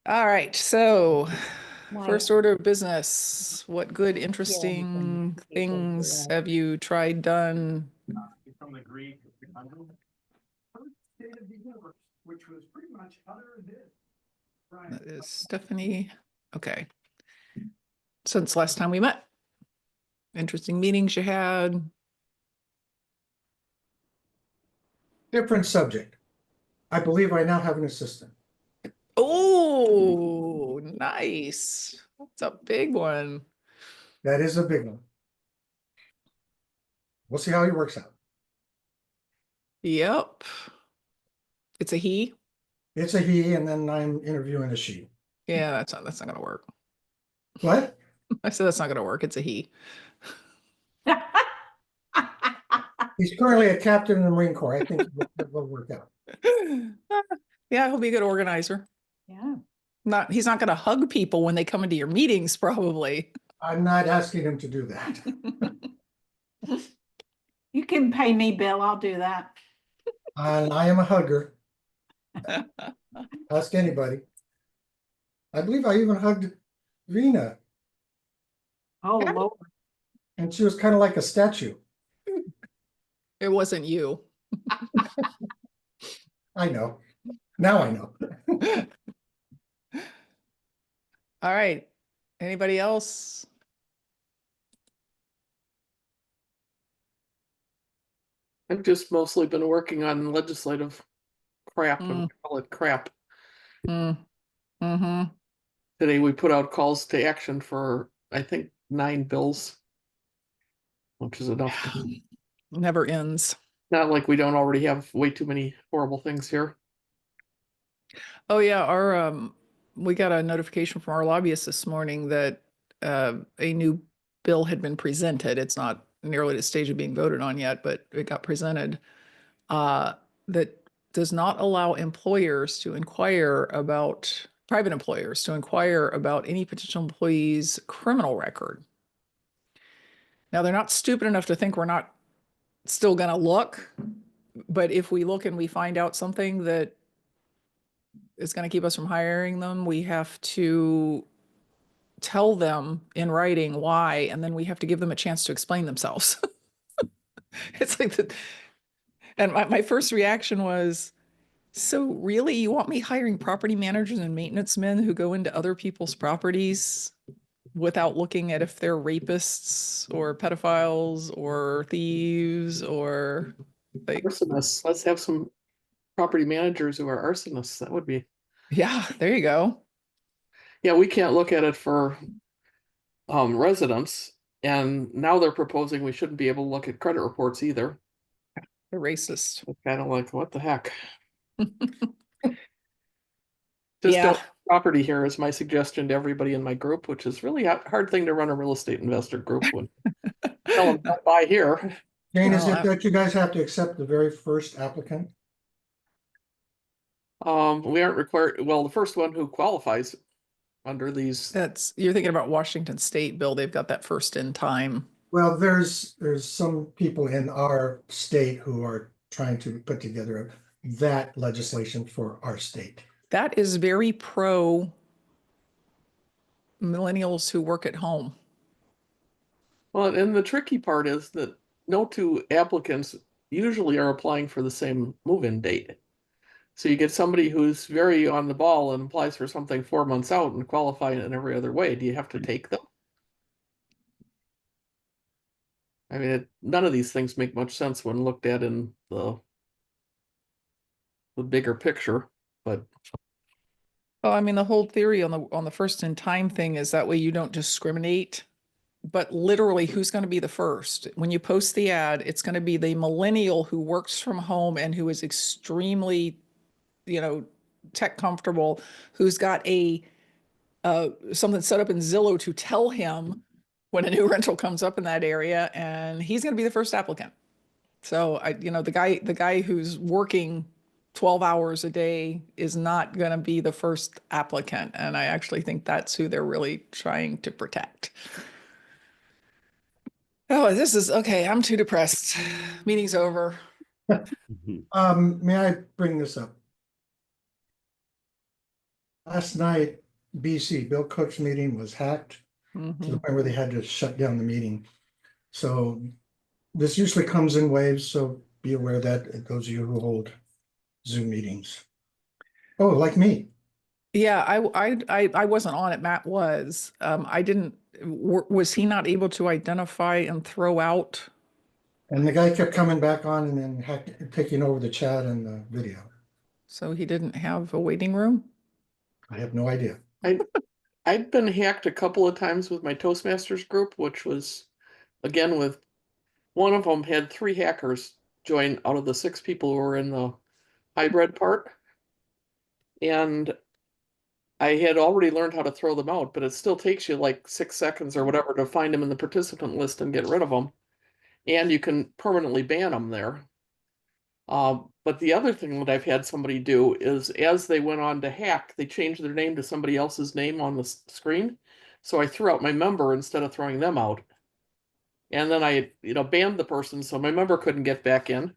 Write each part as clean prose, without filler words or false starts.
All right, so My, first order of business, what good, yeah, everything. interesting It goes things around. have you tried, done? From the Greek, first state of the universe, which was pretty much utter this. Right. That is Stephanie. Okay. Since last time we met, interesting meetings you had. Different subject. I believe I now have an assistant. Oh, nice. That's a big one. That is a big one. We'll see how he works out. Yep. It's a he. It's a he, and then I'm interviewing a she. Yeah, that's not gonna work. What? I said that's not gonna work. It's a he. He's currently a captain in the Marine Corps. I think it will work out. Yeah, he'll be a good organizer. Yeah. He's not gonna hug people when they come into your meetings, probably. I'm not asking him to do that. You can pay me, Bill. I'll do that. And I am a hugger. Ask anybody. I believe I even hugged Vina, Oh, Yeah. Lord. and she was kind of like a statue. It wasn't you. I know. Now I know. All right. Anybody else? I've just mostly been working on legislative crap Mm. and call it crap. Mm-hmm. Today we put out calls to action for, I think, 9 bills, which is enough. Never ends. Not like we don't already have way too many horrible things here. Oh yeah, we got a notification from our lobbyist this morning that a new bill had been presented. It's not nearly the stage of being voted on yet, but it got presented that does not allow employers to inquire about private employers to inquire about any potential employee's criminal record. Now, they're not stupid enough to think we're not still going to look, but if we look and we find out something that is going to keep us from hiring them, we have to tell them in writing why, and then we have to give them a chance to explain themselves. It's like the, and my first reaction was, so really, you want me hiring property managers and maintenance men who go into other people's properties without looking at if they're rapists or pedophiles or thieves or like, Arsonists. Let's have some property managers who are arsonists. That would be. yeah, there you go. Yeah, we can't look at it for residents. And now they're proposing we shouldn't be able to look at credit reports either. They're racist. It's kind of like, what the heck? Yeah. Don't property here is my suggestion to everybody in my group, which is really a hard thing to run a real estate investor group when tell them don't buy here. Jane, is Well, it that you guys have to accept the very first applicant? We aren't required, well, the first one who qualifies under these, you're thinking about Washington State, Bill. They've got that first in time. Well, there's some people in our state who are trying to put together that legislation for our state. That is very pro millennials who work at home. well, and the tricky part is that no two applicants usually are applying for the same move-in date. So you get somebody who's very on the ball and applies for something 4 months out and qualify in every other way. Do you have to take them? I mean, none of these things make much sense when looked at in the bigger picture, but Well, I mean, the whole theory on the first in time thing is that way you don't discriminate, but literally who's going to be the first? When you post the ad, it's going to be the millennial who works from home and who is extremely, tech comfortable, who's got something set up in Zillow to tell him when a new rental comes up in that area, and he's going to be the first applicant. So the guy who's working 12 hours a day is not going to be the first applicant. And I actually think that's who they're really trying to protect. Oh, this is okay. I'm too depressed. Meeting's over. May I bring this up? Last night, BC, Bill Cook's meeting was hacked to the Mhm. point where they had to shut down the meeting. So this usually comes in waves, so be aware that those of you who hold Zoom meetings. Oh, like me. Yeah, I wasn't on it. Matt was. I didn't, was he not able to identify and throw out? And the guy kept coming back on and then taking over the chat and the video. So he didn't have a waiting room? I have no idea. I'd been hacked a couple of times with my Toastmasters group, which was again with one of them had 3 hackers join out of the 6 people who were in the hybrid part. And I had already learned how to throw them out, but it still takes you like 6 seconds or whatever to find them in the participant list and get rid of them. And you can permanently ban them there. But the other thing that I've had somebody do is as they went on to hack, they changed their name to somebody else's name on the screen. So I threw out my member instead of throwing them out. And then I, banned the person so my member couldn't get back in.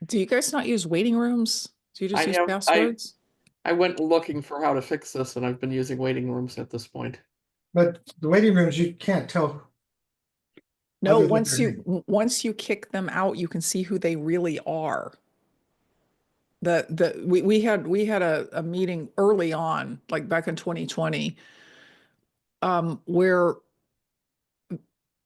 Do you guys not use waiting rooms? Do you just I use have- passwords? I went looking for how to fix this and I've been using waiting rooms at this point. But the waiting rooms, you can't tell. No, other than their name. once you kick them out, you can see who they really are. We had a meeting early on, like back in 2020, where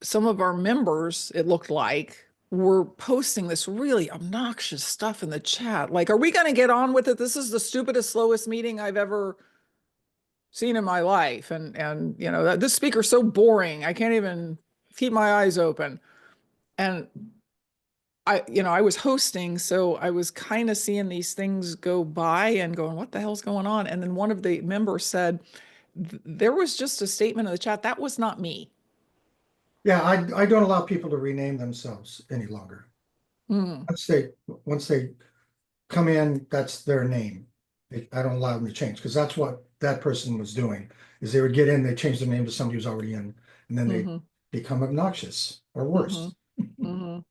some of our members, it looked like, were posting this really obnoxious stuff in the chat. Like, are we going to get on with it? This is the stupidest, slowest meeting I've ever seen in my life. And this speaker's so boring. I can't even keep my eyes open. And I was hosting, so I was kind of seeing these things go by and going, what the hell's going on? And then one of the members said, there was just a statement in the chat. That was not me. Yeah, I don't allow people to rename themselves any longer. Hmm. Once they come in, that's their name. I don't allow them to change, because that's what that person was doing, is they would get in, they change their name to somebody who's already in, and then they Mhm. become obnoxious or worse. Mhm.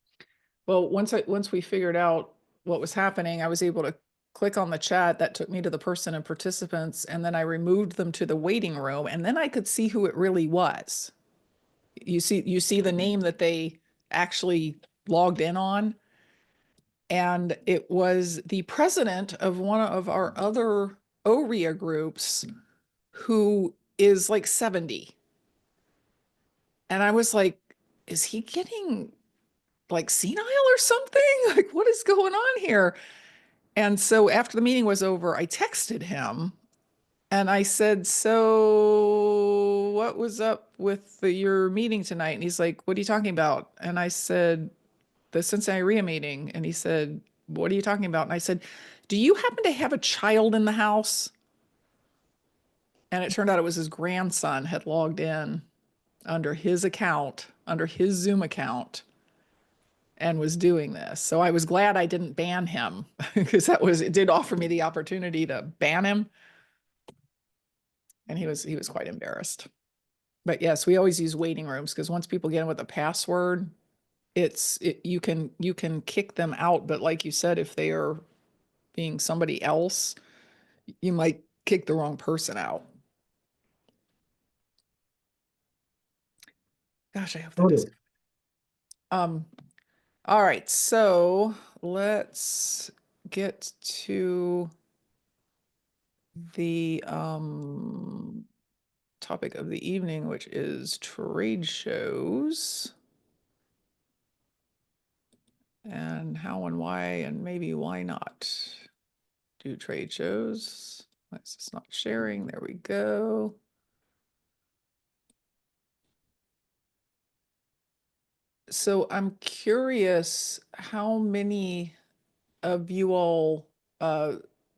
Well, once we figured out what was happening, I was able to click on the chat that took me to the person and participants, and then I removed them to the waiting room, and then I could see who it really was. You see the name that they actually logged in on, and it was the president of one of our other OREA groups who is like 70. And I was like, is he getting like senile or something? Like, what is going on here? And so after the meeting was over, I texted him and I said, so what was up with your meeting tonight? And he's like, what are you talking about? And I said, the Cincinnati REIA meeting. And he said, what are you talking about? And I said, do you happen to have a child in the house? And it turned out it was his grandson had logged in under his account, under his Zoom account, and was doing this. So I was glad I didn't ban him because it did offer me the opportunity to ban him. And he was quite embarrassed. But yes, we always use waiting rooms because once people get in with a password, you can kick them out. But like you said, if they are being somebody else, you might kick the wrong person out. Gosh, I hope that is. All right, so let's get to the topic of the evening, which is trade shows and how and why and maybe why not do trade shows. That's just not sharing. There we go. So I'm curious how many of you all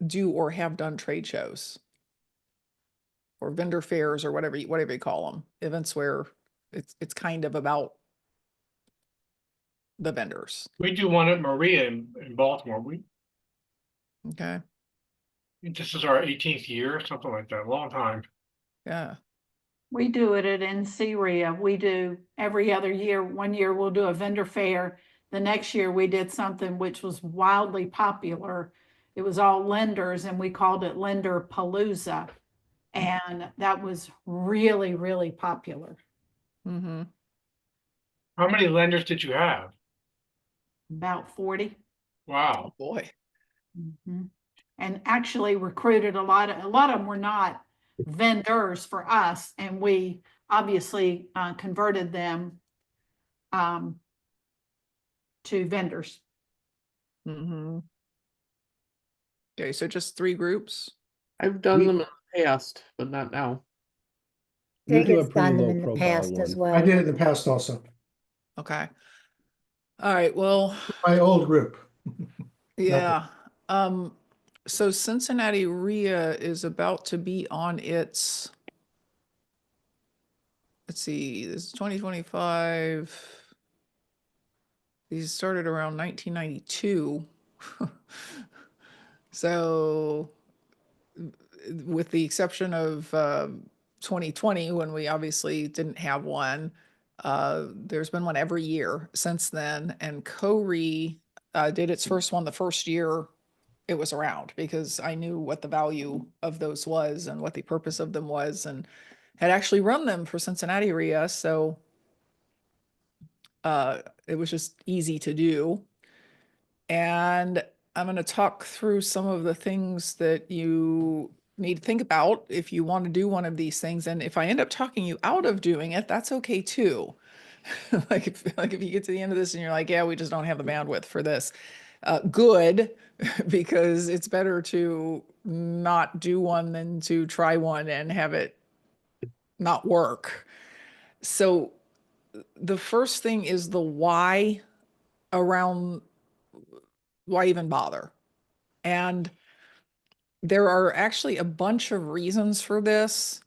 do or have done trade shows or vendor fairs or whatever you call them, events where it's kind of about the vendors. We do one at Maria in Baltimore. Okay. This is our 18th year, something like that, long time. Yeah. We do it at NCREA. We do every other year. One year we'll do a vendor fair. The next year we did something which was wildly popular. it was all lenders and we called it Lender Palooza. And that was really, really popular. Mm-hmm. How many lenders did you have? About 40. Wow. Oh, boy. Mhm. And actually recruited a lot of them were not vendors for us, and we obviously converted them to vendors. Mm-hmm. Okay, so just 3 groups? I've done We- them in the past, but not now. We do a David's pretty done them low in the profile past as one. well. I did it in the past also, Okay. All right, well, my old group. yeah. So Cincinnati RIA is about to be on its, let's see, this is 2025. These started around 1992. So with the exception of 2020, when we obviously didn't have one, there's been one every year since then. And CORE did its first one the first year it was around, because I knew what the value of those was and what the purpose of them was, and had actually run them for Cincinnati RIA. So it was just easy to do. And I'm going to talk through some of the things that you need to think about if you want to do one of these things. And if I end up talking you out of doing it, that's okay too. like if you get to the end of this and you're like, yeah, we just don't have the bandwidth for this. Good, because it's better to not do one than to try one and have it not work. So the first thing is the why around why even bother? And there are actually a bunch of reasons for this.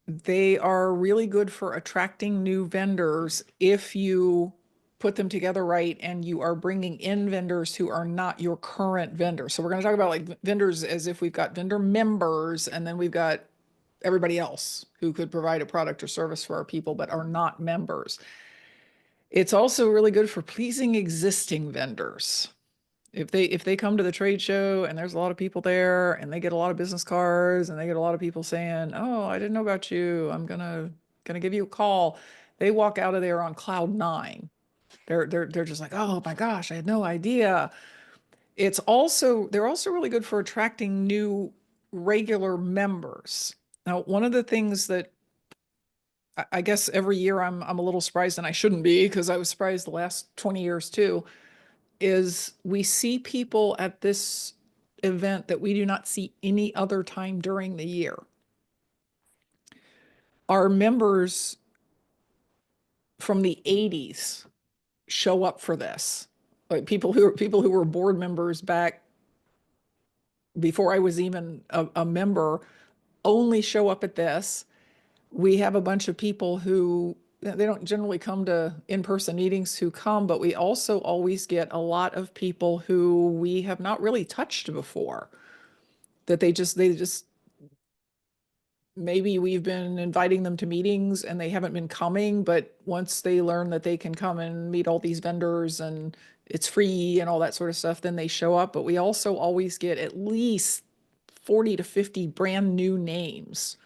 They are really good for attracting new vendors if you put them together right and you are bringing in vendors who are not your current vendors. So we're going to talk about like vendors as if we've got vendor members and then we've got everybody else who could provide a product or service for our people but are not members. It's also really good for pleasing existing vendors. If they come to the trade show and there's a lot of people there and they get a lot of business cards and they get a lot of people saying, "Oh, I didn't know about you. I'm gonna give you a call." They walk out of there on cloud 9. They're just like, "Oh my gosh, I had no idea." They're also really good for attracting new regular members. Now, one of the things that I guess every year I'm a little surprised, and I shouldn't be because I was surprised the last 20 years too, is we see people at this event that we do not see any other time during the year. Our members from the 80s show up for this. Like people who were board members back before I was even a member only show up at this. We have a bunch of people who they don't generally come to in-person meetings who come, but we also always get a lot of people who we have not really touched before, that they just maybe we've been inviting them to meetings and they haven't been coming, but once they learn that they can come and meet all these vendors and it's free and all that sort of stuff, then they show up. But we also always get at least 40 to 50 brand new names.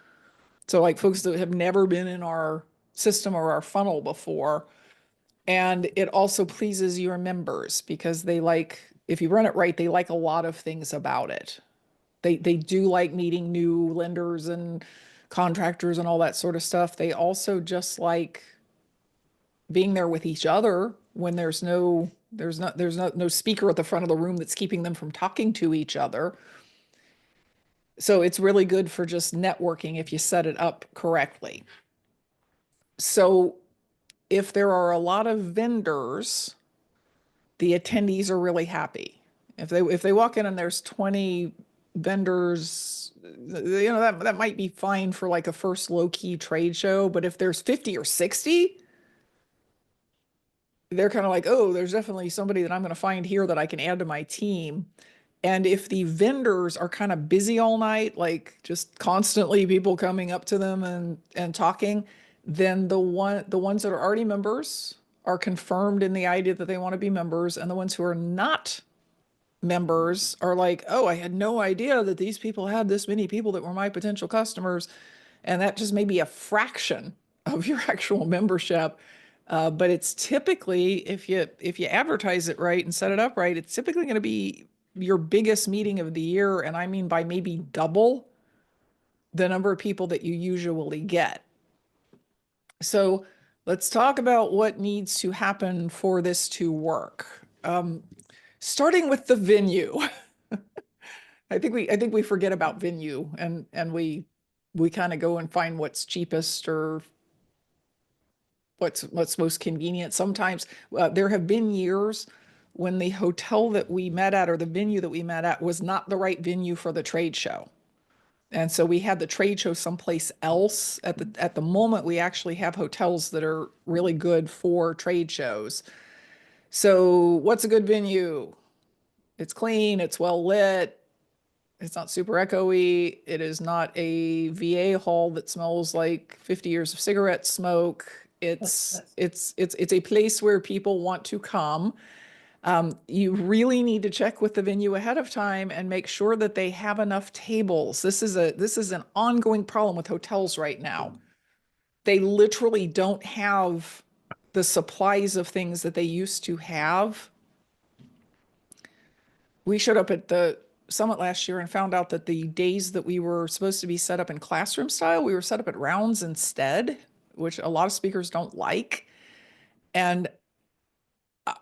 So like folks that have never been in our system or our funnel before. And it also pleases your members because they like, if you run it right, they like a lot of things about it. They do like meeting new lenders and contractors and all that sort of stuff. They also just like being there with each other when there's no speaker at the front of the room that's keeping them from talking to each other. So it's really good for just networking if you set it up correctly. So if there are a lot of vendors, the attendees are really happy. If they walk in and there's 20 vendors, you know, that might be fine for like a first low-key trade show, but if there's 50 or 60, they're kind of like, oh, there's definitely somebody that I'm going to find here that I can add to my team. And if the vendors are kind of busy all night, like just constantly people coming up to them and talking, then the ones that are already members are confirmed in the idea that they want to be members, and the ones who are not members are like, oh, I had no idea that these people had this many people that were my potential customers. And that just may be a fraction of your actual membership. But it's typically, if you advertise it right and set it up right, it's typically going to be your biggest meeting of the year. And I mean by maybe double the number of people that you usually get. So let's talk about what needs to happen for this to work. Starting with the venue. I think we forget about venue and we kind of go and find what's cheapest or what's most convenient. Sometimes there have been years when the hotel that we met at or the venue that we met at was not the right venue for the trade show. And so we had the trade show someplace else. At the moment, we actually have hotels that are really good for trade shows. So what's a good venue? It's clean, it's well lit, it's not super echoey, it is not a VA hall that smells like 50 years of cigarette smoke. It's a place where people want to come. You really need to check with the venue ahead of time and make sure that they have enough tables. This is an ongoing problem with hotels right now. They literally don't have the supplies of things that they used to have. We showed up at the summit last year and found out that the days that we were supposed to be set up in classroom style, we were set up at rounds instead, which a lot of speakers don't like. And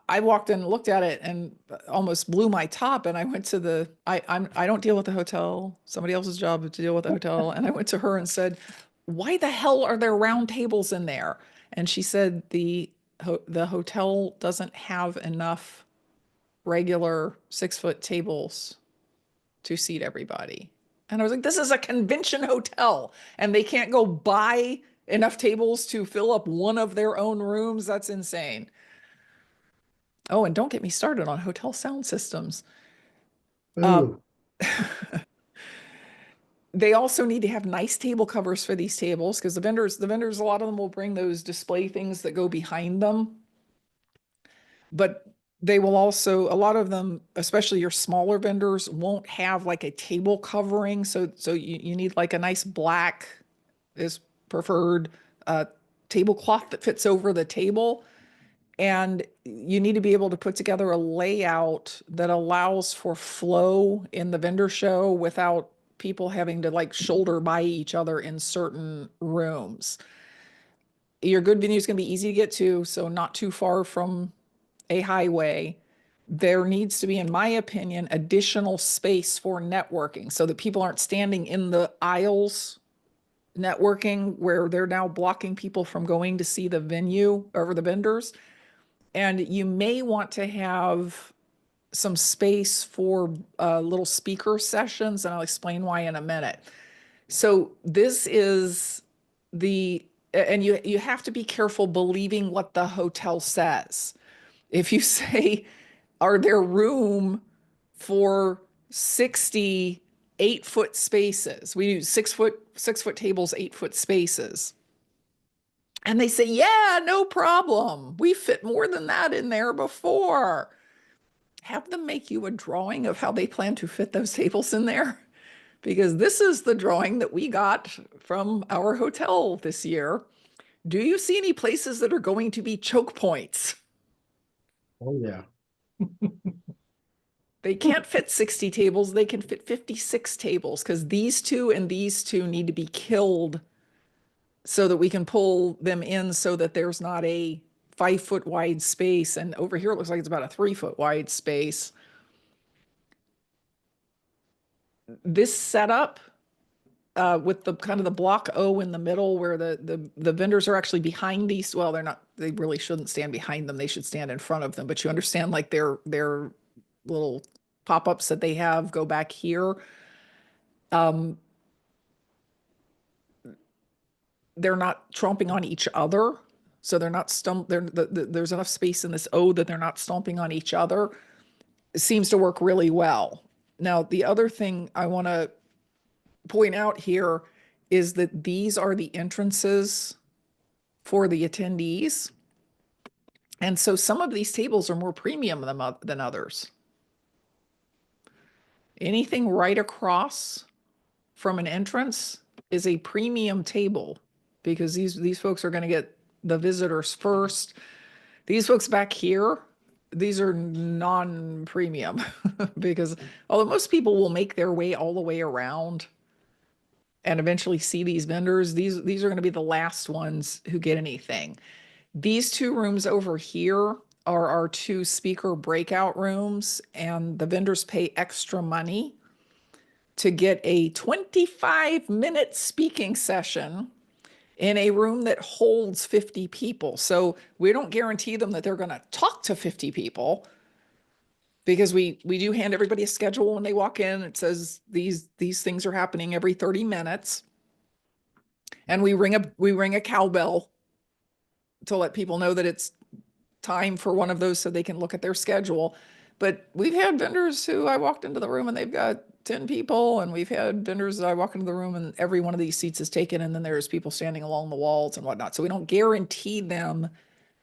I walked in and looked at it and almost blew my top. And I went to I don't deal with the hotel. Somebody else's job is to deal with the hotel. And I went to her and said, why the hell are there round tables in there? And she said, the hotel doesn't have enough regular 6-foot tables to seat everybody. And I was like, this is a convention hotel and they can't go buy enough tables to fill up one of their own rooms. That's insane. Oh, and don't get me started on hotel sound systems. Ooh, They also need to have nice table covers for these tables because the vendors, a lot of them will bring those display things that go behind them. But they will also, a lot of them, especially your smaller vendors, won't have like a table covering. So you need like a nice black is preferred tablecloth that fits over the table. And you need to be able to put together a layout that allows for flow in the vendor show without people having to like shoulder by each other in certain rooms. Your good venue is going to be easy to get to, so not too far from a highway. There needs to be, in my opinion, additional space for networking so that people aren't standing in the aisles networking where they're now blocking people from going to see the venue or the vendors. And you may want to have some space for little speaker sessions, and I'll explain why in a minute. So this is and you have to be careful believing what the hotel says. If you say, are there room for 60 8-foot spaces? We do 6-foot tables, 8-foot spaces. And they say, yeah, no problem. We fit more than that in there before. Have them make you a drawing of how they plan to fit those tables in there. Because this is the drawing that we got from our hotel this year. Do you see any places that are going to be choke points? oh yeah. They can't fit 60 tables. They can fit 56 tables because these two and these two need to be killed so that we can pull them in so that there's not a 5-foot wide space. And over here, it looks like it's about a 3-foot wide space. This setup with the kind of the block O in the middle where the vendors are actually behind these. Well, they really shouldn't stand behind them. They should stand in front of them. But you understand like their little pop-ups that they have go back here. They're not tromping on each other. So they're not there's enough space in this O that they're not stomping on each other. It seems to work really well. Now, the other thing I want to point out here is that these are the entrances for the attendees. And so some of these tables are more premium than others. Anything right across from an entrance is a premium table because these folks are going to get the visitors first. These folks back here, these are non-premium because although most people will make their way all the way around and eventually see these vendors, these are going to be the last ones who get anything. These two rooms over here are our two speaker breakout rooms, and the vendors pay extra money to get a 25-minute speaking session in a room that holds 50 people. So we don't guarantee them that they're going to talk to 50 people because we do hand everybody a schedule when they walk in. It says these things are happening every 30 minutes. And we ring a cowbell to let people know that it's time for one of those so they can look at their schedule. But we've had vendors who I walked into the room and they've got 10 people, and we've had vendors that I walk into the room and every one of these seats is taken, and then there's people standing along the walls and whatnot. So we don't guarantee them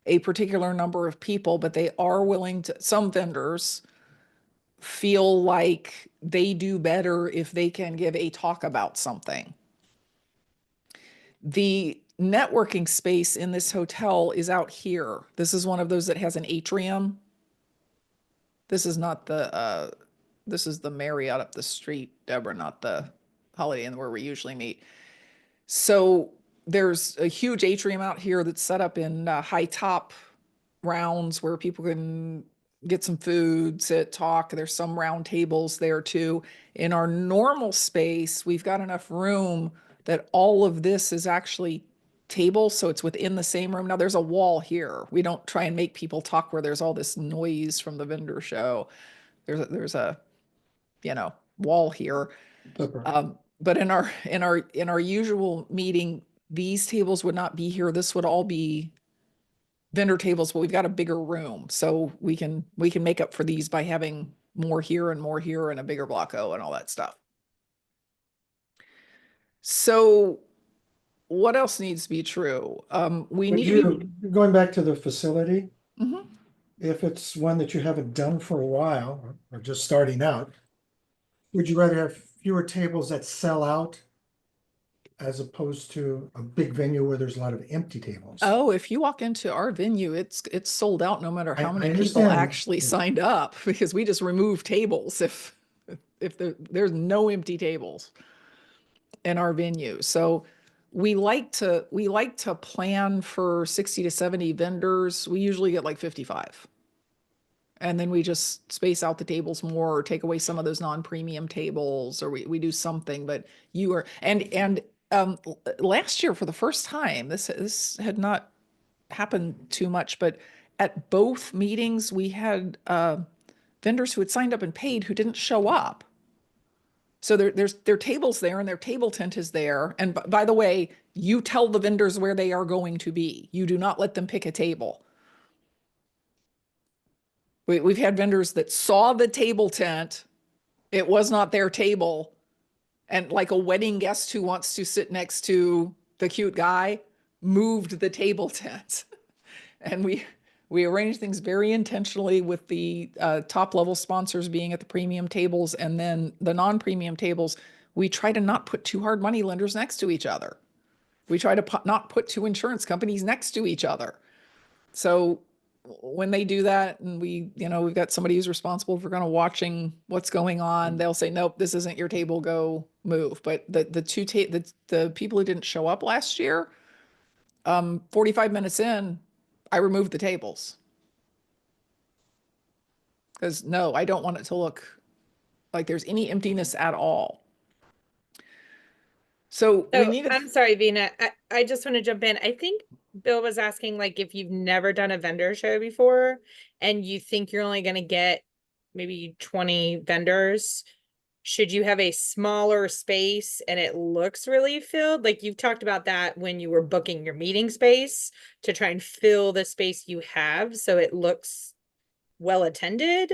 a particular number of people, but they are willing to, some vendors feel like they do better if they can give a talk about something. The networking space in this hotel is out here. This is one of those that has an atrium. This is not the, this is the Marriott up the street, Deborah, not the Holiday Inn where we usually meet. So there's a huge atrium out here that's set up in high top rounds where people can get some food, sit, talk. There's some round tables there too. In our normal space, we've got enough room that all of this is actually tables, so it's within the same room. Now there's a wall here. We don't try and make people talk where there's all this noise from the vendor show. There's a you know, wall here. But in our usual meeting, these tables would not be here. This would all be vendor tables, but we've got a bigger room, so we can make up for these by having more here and a bigger block O and all that stuff. So what else needs to be true? We But need you, going back to the facility, Mhm. if it's one that you haven't done for a while or just starting out, would you rather have fewer tables that sell out as opposed to a big venue where there's a lot of empty tables? Oh, if you walk into our venue, it's sold out no matter how I many people understand. actually Yeah. signed up because we just remove tables if there's no empty tables in our venue. So we like to plan for 60 to 70 vendors. We usually get like 55. And then we just space out the tables more or take away some of those non-premium tables, or we do something. But you are last year for the first time, this had not happened too much, but at both meetings we had vendors who had signed up and paid who didn't show up. So there's their tables there and their table tent is there. And by the way, you tell the vendors where they are going to be. You do not let them pick a table. We've had vendors that saw the table tent. It was not their table. And like a wedding guest who wants to sit next to the cute guy moved the table tent. And we arranged things very intentionally with the top level sponsors being at the premium tables, and then the non-premium tables, we try to not put two hard money lenders next to each other. We try to not put two insurance companies next to each other. So when they do that, and we've got somebody who's responsible for kind of watching what's going on, they'll say, nope, this isn't your table, go move. But the people who didn't show up last year, 45 minutes in, I removed the tables. Because no, I don't want it to look like there's any emptiness at all. So we need I'm sorry, Vina. I just want to jump in. I think Bill was asking, like, if you've never done a vendor show before and you think you're only going to get maybe 20 vendors, should you have a smaller space and it looks really filled? Like you've talked about that when you were booking your meeting space to try and fill the space you have so it looks well attended,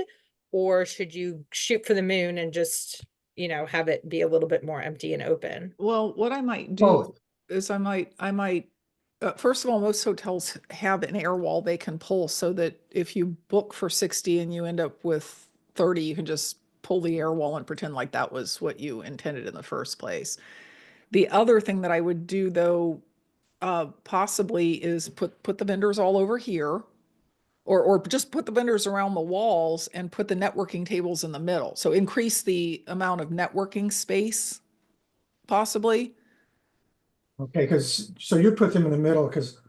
or should you shoot for the moon and just, have it be a little bit more empty and open? Well, what I might do Both. is I might first of all, most hotels have an air wall they can pull so that if you book for 60 and you end up with 30, you can just pull the air wall and pretend like that was what you intended in the first place. The other thing that I would do though, possibly is put the vendors all over here, or just put the vendors around the walls and put the networking tables in the middle. So increase the amount of networking space, possibly. Okay, because, so you put them in the middle, because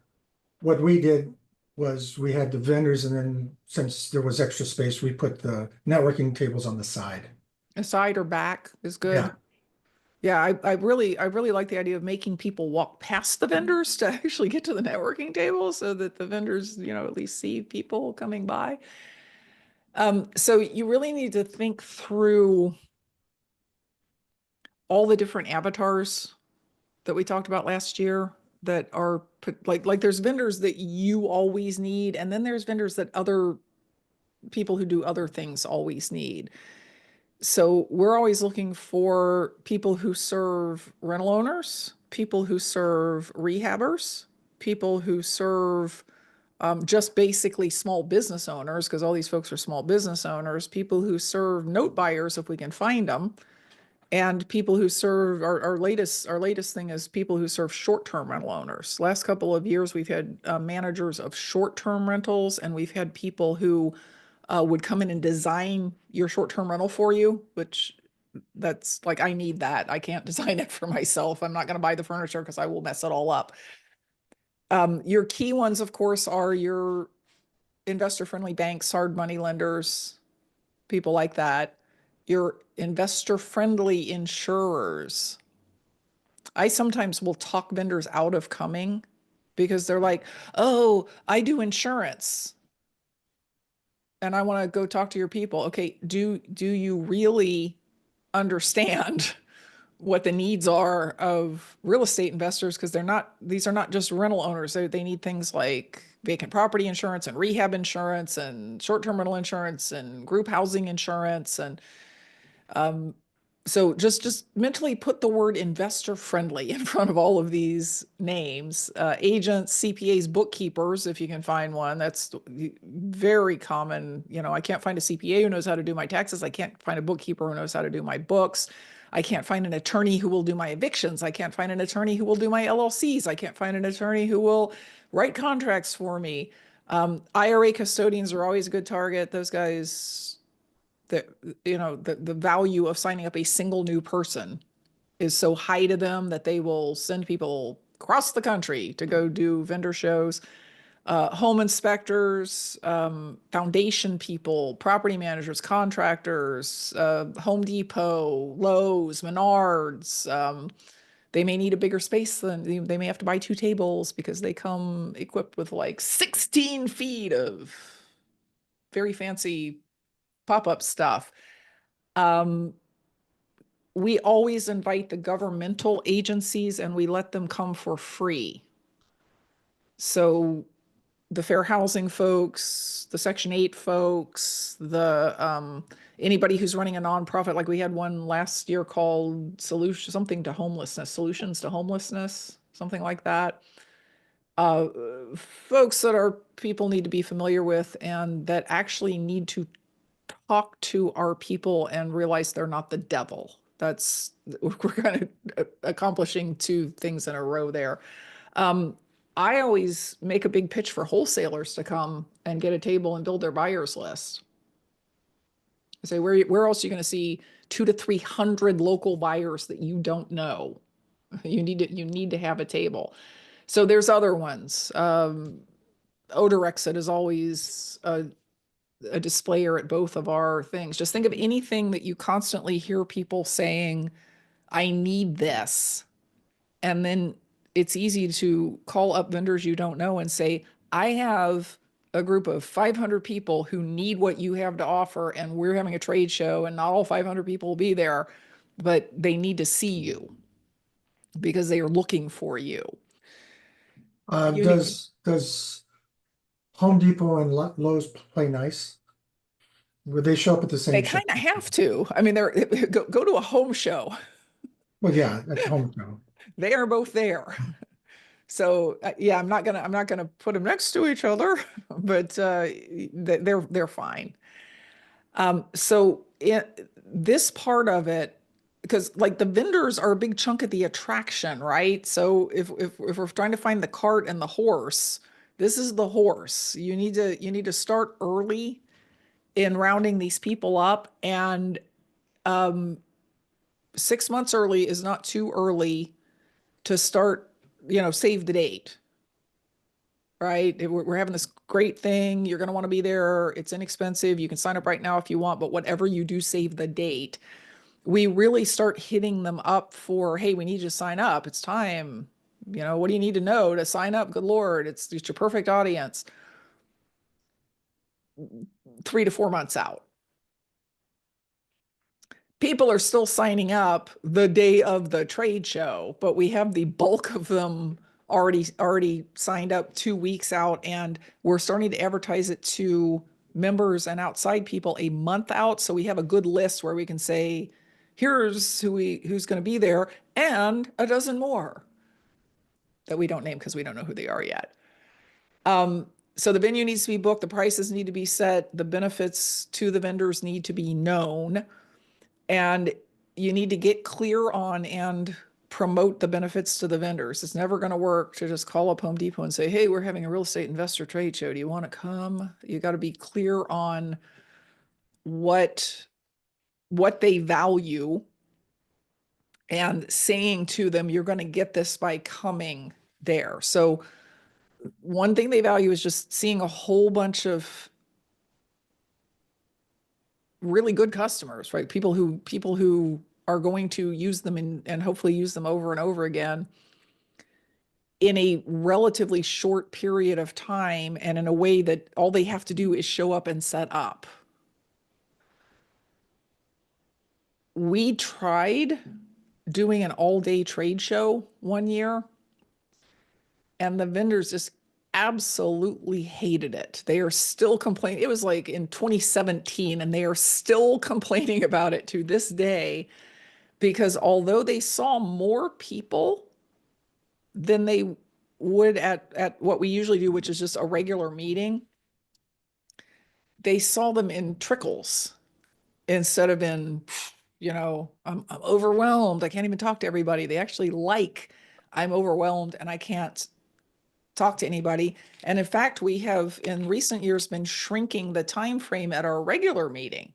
what we did was we had the vendors, and then since there was extra space, we put the networking tables on the side. A side or back is good. Yeah. Yeah, I really like the idea of making people walk past the vendors to actually get to the networking table so that the vendors, at least see people coming by. So you really need to think through all the different avatars that we talked about last year that are like there's vendors that you always need, and then there's vendors that other people who do other things always need. So we're always looking for people who serve rental owners, people who serve rehabbers, people who serve just basically small business owners, because all these folks are small business owners, people who serve note buyers if we can find them, and people who serve our latest thing is people who serve short-term rental owners. Last couple of years, we've had managers of short-term rentals, and we've had people who would come in and design your short-term rental for you, which that's like, I need that. I can't design it for myself. I'm not going to buy the furniture because I will mess it all up. Your key ones, of course, are your investor-friendly banks, hard money lenders, people like that. Your investor-friendly insurers. I sometimes will talk vendors out of coming because they're like, oh, I do insurance. And I want to go talk to your people. Okay, do you really understand what the needs are of real estate investors? Because these are not just rental owners. They need things like vacant property insurance and rehab insurance and short-term rental insurance and group housing insurance. And so just mentally put the word investor friendly in front of all of these names. Agents, CPAs, bookkeepers, if you can find one. That's very common. I can't find a CPA who knows how to do my taxes. I can't find a bookkeeper who knows how to do my books. I can't find an attorney who will do my evictions. I can't find an attorney who will do my LLCs. I can't find an attorney who will write contracts for me. IRA custodians are always a good target. Those guys, the value of signing up a single new person is so high to them that they will send people across the country to go do vendor shows. Home inspectors, foundation people, property managers, contractors, Home Depot, Lowe's, Menards. They may need a bigger space than they may have to buy 2 tables because they come equipped with like 16 feet of very fancy pop-up stuff. We always invite the governmental agencies and we let them come for free. So the fair housing folks, the Section 8 folks, anybody who's running a nonprofit, like we had one last year called Solutions to Homelessness, something like that. Folks that our people need to be familiar with and that actually need to talk to our people and realize they're not the devil. We're kind of accomplishing 2 things in a row there. I always make a big pitch for wholesalers to come and get a table and build their buyers list. I say, where else are you going to see 200 to 300 local buyers that you don't know? You need to have a table. So there's other ones. Odorexit is always a displayer at both of our things. Just think of anything that you constantly hear people saying, I need this. And then it's easy to call up vendors you don't know and say, I have a group of 500 people who need what you have to offer, and we're having a trade show, and not all 500 people will be there, but they need to see you because they are looking for you. Does Home Depot and Lowe's play nice? Would they show up at the same They show? kind of have to. I mean, go to a home show. Well, yeah, at home show. They are both there. So yeah, I'm not gonna put them next to each other, but they're fine. So this part of it, because like the vendors are a big chunk of the attraction, right? So if we're trying to find the cart and the horse, this is the horse. You need to start early in rounding these people up, and 6 months early is not too early to start, save the date, right? We're having this great thing. You're going to want to be there. It's inexpensive. You can sign up right now if you want, but whatever you do, save the date. We really start hitting them up for, hey, we need you to sign up. It's time. What do you need to know to sign up? Good Lord, it's your perfect audience. 3 to 4 months out. People are still signing up the day of the trade show, but we have the bulk of them already signed up 2 weeks out, and we're starting to advertise it to members and outside people a month out. So we have a good list where we can say, here's who's going to be there, and a dozen more that we don't name because we don't know who they are yet. So the venue needs to be booked, the prices need to be set, the benefits to the vendors need to be known, and you need to get clear on and promote the benefits to the vendors. It's never going to work to just call up Home Depot and say, hey, we're having a real estate investor trade show. Do you want to come? You got to be clear on what they value and saying to them, you're going to get this by coming there. So one thing they value is just seeing a whole bunch of really good customers, right? People who are going to use them and hopefully use them over and over again in a relatively short period of time, and in a way that all they have to do is show up and set up. We tried doing an all-day trade show one year, and the vendors just absolutely hated it. They are still complaining. It was like in 2017, and they are still complaining about it to this day, because although they saw more people than they would at what we usually do, which is just a regular meeting, they saw them in trickles instead of in, I'm overwhelmed. I can't even talk to everybody. They actually like, I'm overwhelmed and I can't talk to anybody. And in fact, we have in recent years been shrinking the time frame at our regular meeting.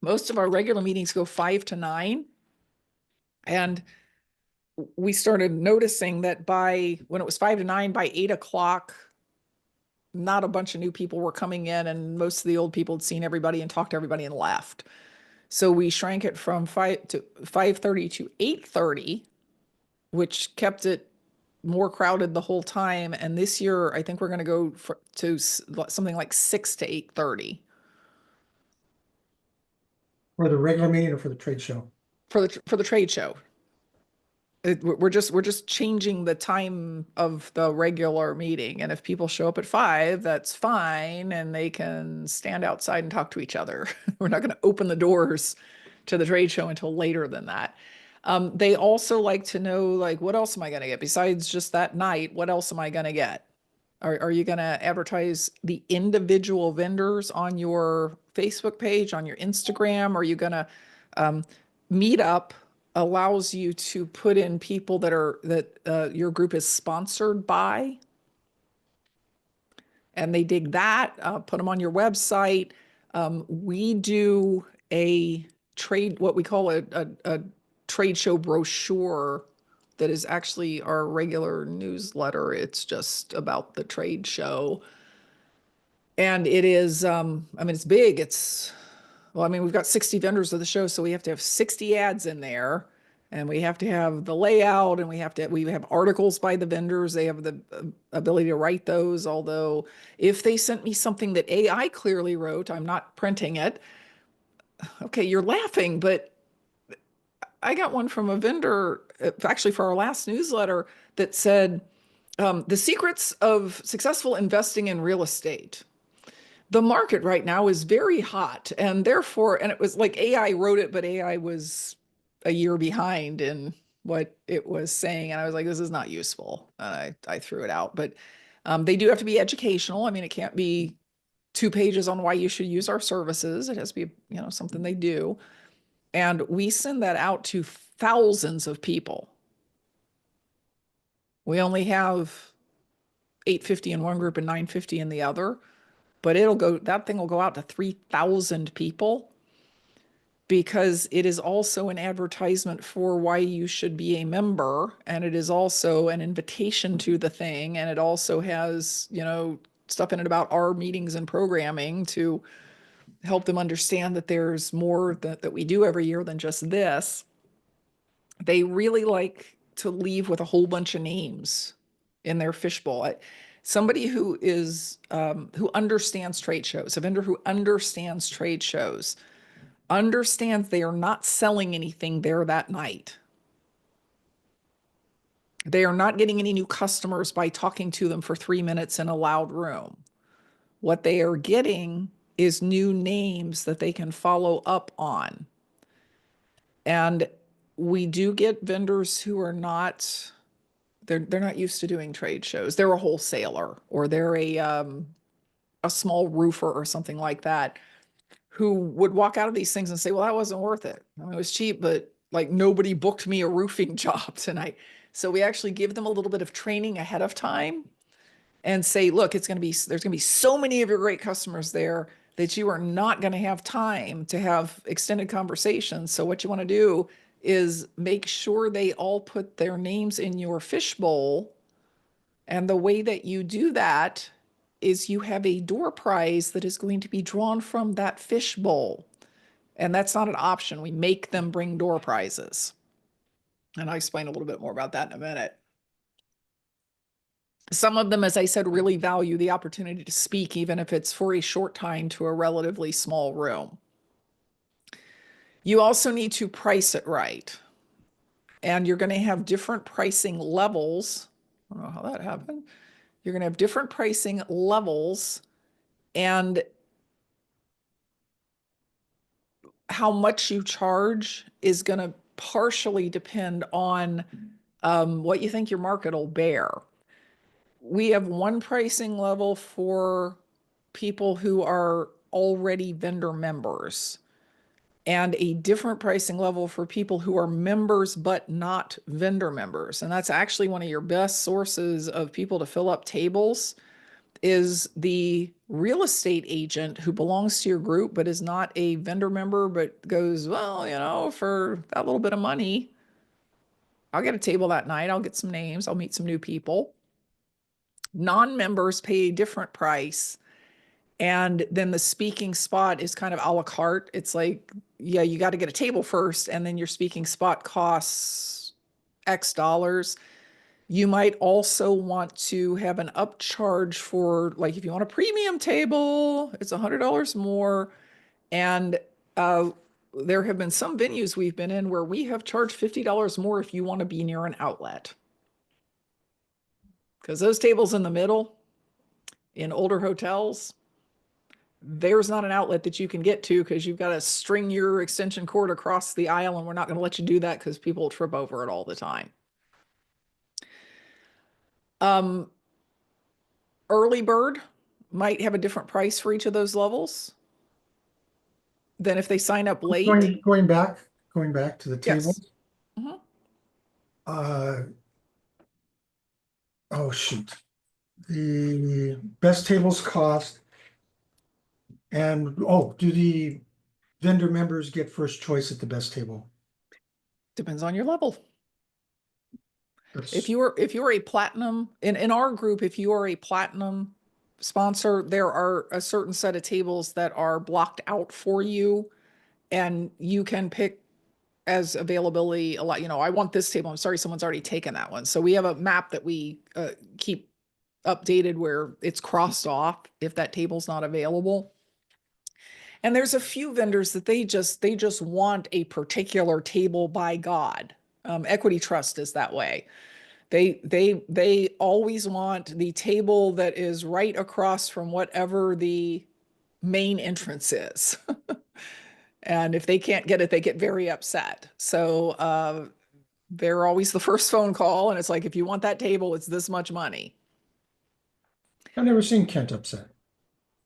Most of our regular meetings go 5 to 9. And we started noticing that when it was 5 to 9, by 8 o'clock, not a bunch of new people were coming in, and most of the old people had seen everybody and talked to everybody and left. So we shrank it from 5:30 to 8:30, which kept it more crowded the whole time. And this year, I think we're going to go to something like 6 to 8:30 For the regular meeting or for the trade show? for the trade show. We're just changing the time of the regular meeting, and if people show up at 5, that's fine, and they can stand outside and talk to each other. We're not going to open the doors to the trade show until later than that. They also like to know, like, what else am I going to get besides just that night? What else am I going to get? Are you going to advertise the individual vendors on your Facebook page, on your Instagram? Are you going to Meetup allows you to put in people that your group is sponsored by, and they dig that. Put them on your website. We do what we call a trade show brochure that is actually our regular newsletter. It's just about the trade show, and it is. It's big. We've got 60 vendors of the show, so we have to have 60 ads in there, and we have to have the layout, and we have articles by the vendors. They have the ability to write those, although if they sent me something that AI clearly wrote, I'm not printing it. Okay, you're laughing, but I got one from a vendor, actually for our last newsletter, that said, the secrets of successful investing in real estate. The market right now is very hot, and therefore, and it was like AI wrote it, but AI was a year behind in what it was saying. And I was like, this is not useful. I threw it out, but they do have to be educational. It can't be 2 pages on why you should use our services. It has to be, you know, something they do. And we send that out to thousands of people. We only have 850 in one group and 950 in the other, but that thing will go out to 3,000 people, because it is also an advertisement for why you should be a member. And it is also an invitation to the thing. And it also has, you know, stuff in it about our meetings and programming to help them understand that there's more that we do every year than just this. They really like to leave with a whole bunch of names in their fishbowl. Somebody who is, who understands trade shows, a vendor who understands trade shows, understands they are not selling anything there that night. They are not getting any new customers by talking to them for 3 minutes in a loud room. What they are getting is new names that they can follow up on. And we do get vendors who are not, they're not used to doing trade shows. They're a wholesaler, or they're a small roofer or something like that, who would walk out of these things and say, well, that wasn't worth it. I mean, it was cheap, but like nobody booked me a roofing job tonight. So we actually give them a little bit of training ahead of time and say, look, there's going to be so many of your great customers there that you are not going to have time to have extended conversations. So what you want to do is make sure they all put their names in your fishbowl. And the way that you do that is you have a door prize that is going to be drawn from that fishbowl. And that's not an option. We make them bring door prizes. And I'll explain a little bit more about that in a minute. Some of them, as I said, really value the opportunity to speak, even if it's for a short time to a relatively small room. You also need to price it right. And you're going to have different pricing levels. I don't know how that happened. You're going to have different pricing levels, and how much you charge is going to partially depend on what you think your market will bear. We have one pricing level for people who are already vendor members, and a different pricing level for people who are members but not vendor members. And that's actually one of your best sources of people to fill up tables, is the real estate agent who belongs to your group but is not a vendor member, but goes, well, you know, for that little bit of money, I'll get a table that night. I'll get some names. I'll meet some new people. Non-members pay a different price. And then the speaking spot is kind of a la carte. It's like, yeah, you got to get a table first, and then your speaking spot costs X dollars. You might also want to have an upcharge for, like, if you want a premium table, it's $100 more. And there have been some venues we've been in where we have charged $50 more if you want to be near an outlet. Because those tables in the middle in older hotels, there's not an outlet that you can get to because you've got to string your extension cord across the aisle, and we're not going to let you do that because people trip over it all the time. Early bird might have a different price for each of those levels than if they sign up late. Going back to the Yes. tables. Mhm. Oh shoot. The best tables cost. And do the vendor members get first choice at the best table? Depends on your level. That's- If you are a platinum in our group, if you are a platinum sponsor, there are a certain set of tables that are blocked out for you, and you can pick as availability a lot. You know, I want this table. I'm sorry, someone's already taken that one. So we have a map that we keep updated where it's crossed off if that table's not available. And there's a few vendors that they just want a particular table by God. Equity Trust is that way. They always want the table that is right across from whatever the main entrance is. And if they can't get it, they get very upset. So they're always the first phone call, and it's like, if you want that table, it's this much money. I've never seen Kent upset.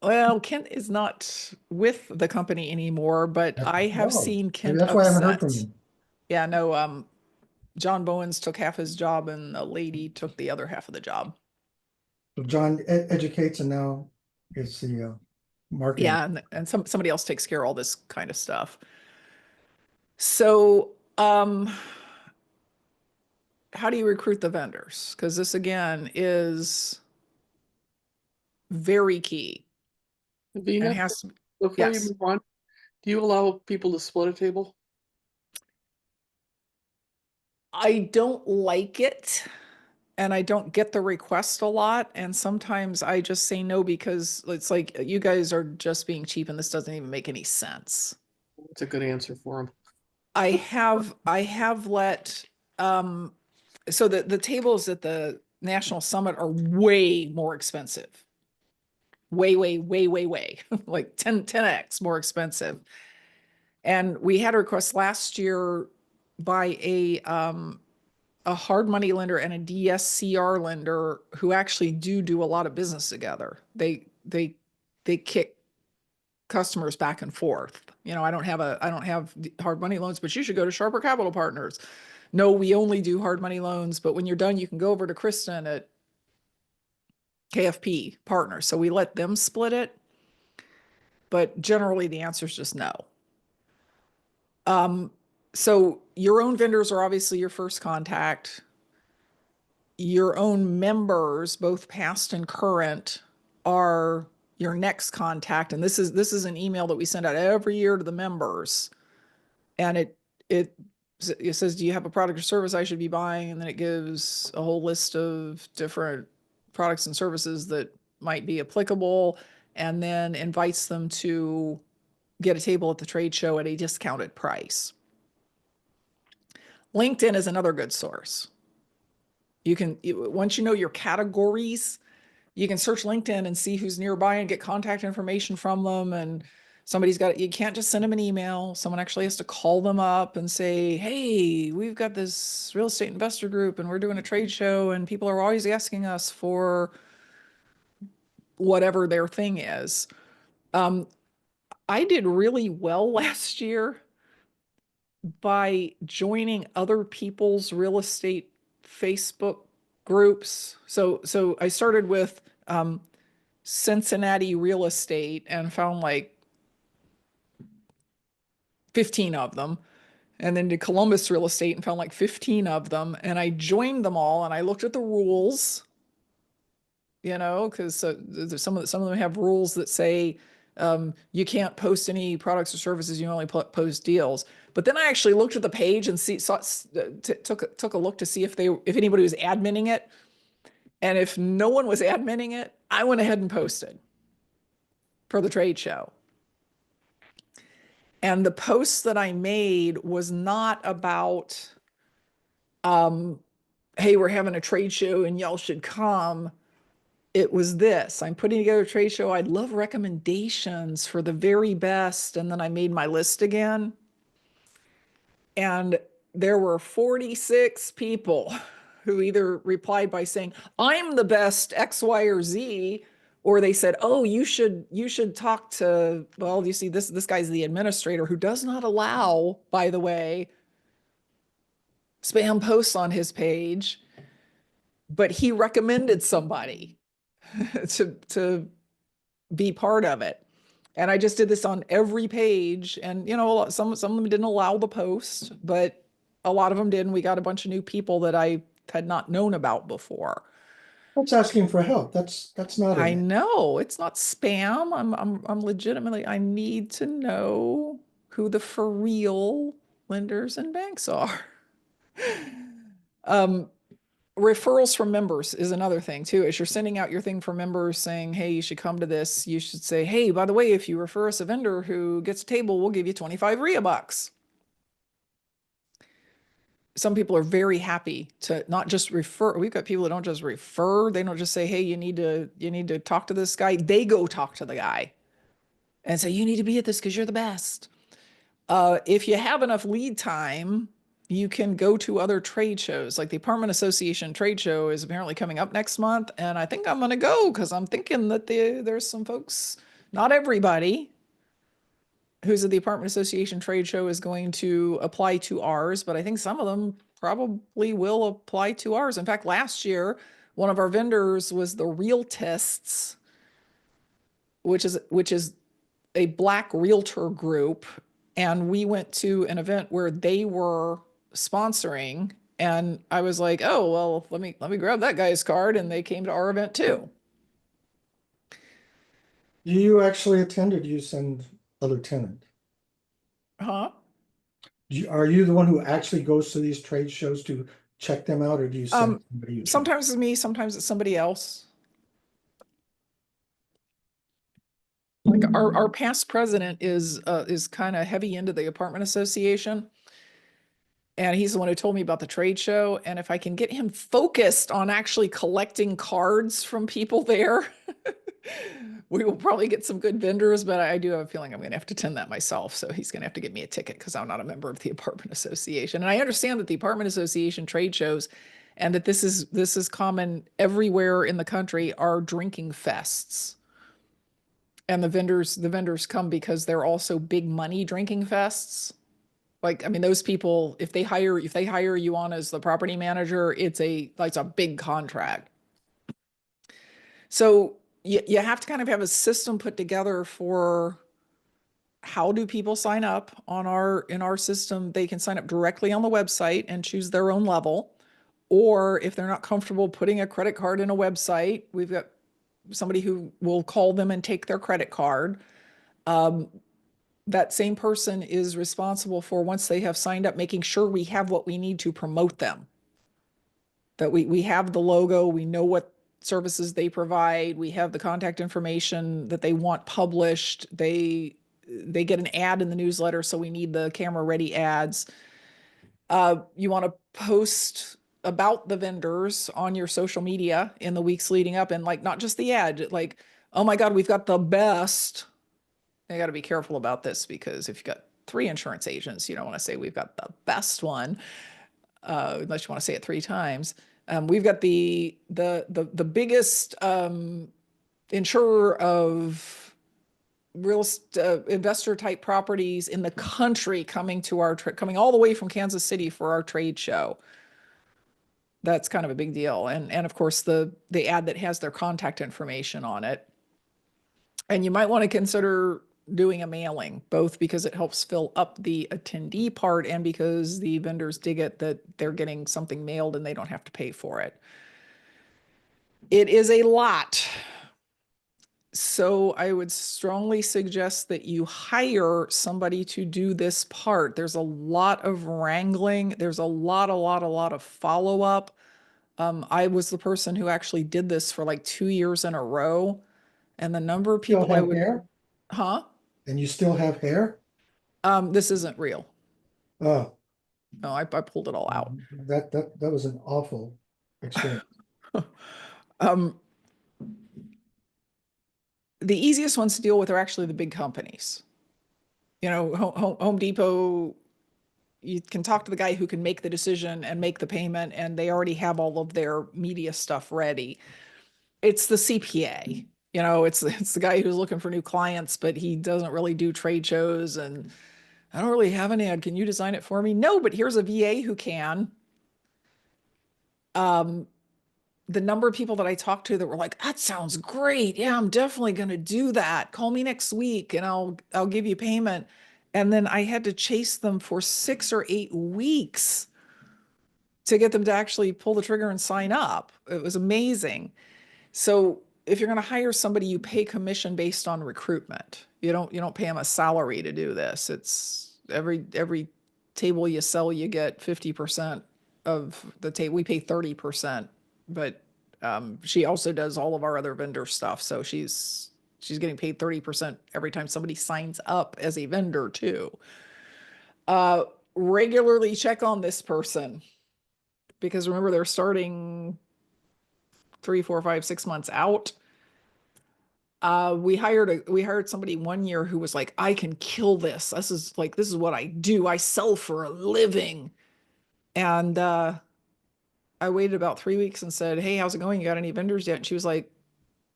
Well, Kent is not with the company anymore, but I have Oh, seen maybe Kent that's why I haven't heard from upset. you. Yeah, no, John Bowens took half his job and a lady took the other half of the job. So John educates and now is the marketing. Yeah, and somebody else takes care of all this kind of stuff. So, how do you recruit the vendors? Because this again is very key and Vina, has to, before you yes. move on, do you allow people to split a table? I don't like it and I don't get the request a lot. And sometimes I just say no because it's like you guys are just being cheap and this doesn't even make any sense. It's a good answer for them. I have let so the tables at the National Summit are way more expensive. Way, like 10x more expensive. And we had a request last year by a hard money lender and a DSCR lender who actually do a lot of business together. They kick customers back and forth. You know, I don't have hard money loans, but you should go to Sharper Capital Partners. No, we only do hard money loans, but when you're done, you can go over to Kristen at KFP Partners. So we let them split it. But generally the answer is just no. So your own vendors are obviously your first contact. Your own members, both past and current, are your next contact. And this is an email that we send out every year to the members. And it says, do you have a product or service I should be buying? And then it gives a whole list of different products and services that might be applicable, and then invites them to get a table at the trade show at a discounted price. LinkedIn is another good source. You can, once you know your categories, you can search LinkedIn and see who's nearby and get contact information from them. And somebody's got, you can't just send them an email. Someone actually has to call them up and say, hey, we've got this real estate investor group and we're doing a trade show and people are always asking us for whatever their thing is. I did really well last year by joining other people's real estate Facebook groups. So I started with Cincinnati real estate and found like 15 of them, and then to Columbus real estate and found like 15 of them. And I joined them all and I looked at the rules, you know, because some of them have rules that say you can't post any products or services, you only post deals. But then I actually looked at the page and took a look to see if anybody was adminning it. And if no one was adminning it, I went ahead and posted for the trade show. And the post that I made was not about, hey, we're having a trade show and y'all should come. It was this: I'm putting together a trade show. I'd love recommendations for the very best. And then I made my list again. And there were 46 people who either replied by saying, I'm the best X, Y, or Z, or they said, oh, you should talk to, well, you see, this guy's the administrator who does not allow, by the way, spam posts on his page, but he recommended somebody to be part of it. And I just did this on every page. And, you know, some of them didn't allow the post, but a lot of them did. And we got a bunch of new people that I had not known about before. That's asking for help. That's not I it. know it's not spam. I'm legitimately, I need to know who the for real lenders and banks are. Referrals from members is another thing too. As you're sending out your thing for members saying, hey, you should come to this, you should say, hey, by the way, if you refer us a vendor who gets a table, we'll give you 25 RIA bucks. Some people are very happy to not just refer. We've got people that don't just refer. They don't just say, hey, you need to talk to this guy. They go talk to the guy and say, you need to be at this because you're the best. If you have enough lead time, you can go to other trade shows. Like the Apartment Association trade show is apparently coming up next month. And I think I'm going to go because I'm thinking that there's some folks Not everybody who's at the Apartment Association trade show is going to apply to ours, but I think some of them probably will apply to ours. In fact, last year, one of our vendors was the Realtists, which is a Black realtor group, and we went to an event where they were sponsoring, and I was like, "Oh, well, let me grab that guy's card," and they came to our event too. Do you actually attend or do you send a lieutenant? Huh? Are you the one who actually goes to these trade shows to check them out, or do you send somebody? You trust? Sometimes it's me, sometimes it's somebody else. Like our past president is kind of heavy into the apartment association. And he's the one who told me about the trade show. And if I can get him focused on actually collecting cards from people there, we will probably get some good vendors. But I do have a feeling I'm going to have to attend that myself. So he's going to have to get me a ticket because I'm not a member of the apartment association. And I understand that the apartment association trade shows, and that this is common everywhere in the country, are drinking fests. And the vendors come because they're also big money drinking fests. Like, I mean, those people, if they hire you on as the property manager, it's a big contract. So you have to kind of have a system put together for how do people sign up in our system. They can sign up directly on the website and choose their own level. Or if they're not comfortable putting a credit card in a website, we've got somebody who will call them and take their credit card. That same person is responsible for, once they have signed up, making sure we have what we need to promote them. That we have the logo, we know what services they provide, we have the contact information that they want published. They get an ad in the newsletter, so we need the camera ready ads. You want to post about the vendors on your social media in the weeks leading up, and like not just the ad, like, oh my God, we've got the best. I got to be careful about this, because if you've got 3 insurance agents, you don't want to say we've got the best one, unless you want to say it 3 times. We've got the biggest insurer of real investor type properties in the country coming all the way from Kansas City for our trade show. That's kind of a big deal. And of course the ad that has their contact information on it. And you might want to consider doing a mailing, both because it helps fill up the attendee part and because the vendors dig it that they're getting something mailed and they don't have to pay for it. It is a lot. So I would strongly suggest that you hire somebody to do this part. There's a lot of wrangling. There's a lot of follow-up. I was the person who actually did this for like 2 years in a row. And the number of Still people I have would, hair? huh? And you still have hair? This isn't real. Oh, No, I pulled it all out. that was an awful experience. The easiest ones to deal with are actually the big companies. You know, Home Depot, you can talk to the guy who can make the decision and make the payment, and they already have all of their media stuff ready. It's the CPA, you know, it's the guy who's looking for new clients, but he doesn't really do trade shows, and I don't really have an ad. Can you design it for me? No, but here's a VA who can. The number of people that I talked to that were like, that sounds great. Yeah, I'm definitely going to do that. Call me next week and I'll give you payment. And then I had to chase them for 6 or 8 weeks to get them to actually pull the trigger and sign up. It was amazing. So if you're going to hire somebody, you pay commission based on recruitment. You don't pay them a salary to do this. It's every table you sell, you get 50% of the table. We pay 30%, but she also does all of our other vendor stuff. So she's getting paid 30% every time somebody signs up as a vendor too. Regularly check on this person, because remember, they're starting 3, 4, 5, 6 months out. We hired somebody one year who was like, I can kill this. This is what I do. I sell for a living. And I waited about 3 weeks and said, hey, how's it going? You got any vendors yet? And she was like,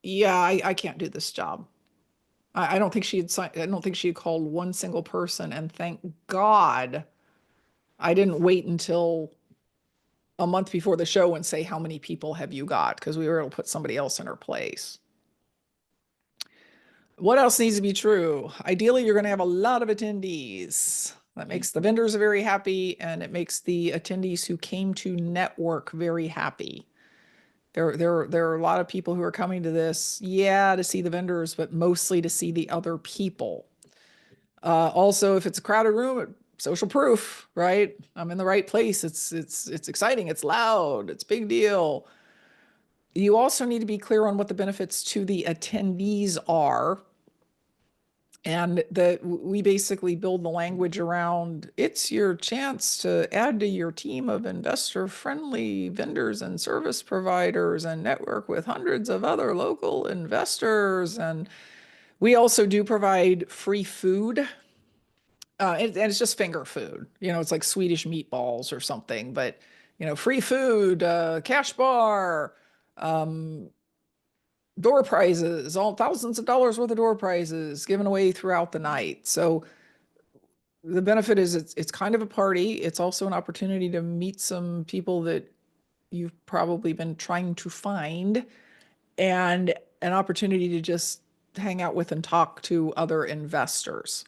yeah, I can't do this job. I don't think she had signed, I don't think she had called one single person, and thank God I didn't wait until a month before the show and say, how many people have you got? Because we were able to put somebody else in her place. What else needs to be true? Ideally, you're going to have a lot of attendees. That makes the vendors very happy, and it makes the attendees who came to network very happy. There are a lot of people who are coming to this, yeah, to see the vendors, but mostly to see the other people. Also, if it's a crowded room, social proof, right? I'm in the right place. It's exciting. It's loud. It's big deal. You also need to be clear on what the benefits to the attendees are. And we basically build the language around, it's your chance to add to your team of investor-friendly vendors and service providers and network with hundreds of other local investors. And we also do provide free food. And it's just finger food. It's like Swedish meatballs or something, but, free food, cash bar, door prizes, all thousands of dollars worth of door prizes given away throughout the night. So the benefit is it's kind of a party. It's also an opportunity to meet some people that you've probably been trying to find, and an opportunity to just hang out with and talk to other investors.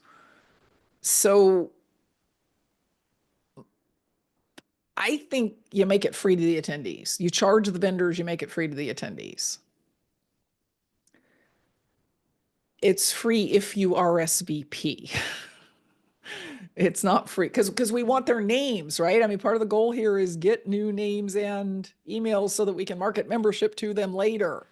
So I think you make it free to the attendees. You charge the vendors, you make it free to the attendees. It's free if you RSVP. It's not free because we want their names, right? I mean, part of the goal here is get new names and emails so that we can market membership to them later.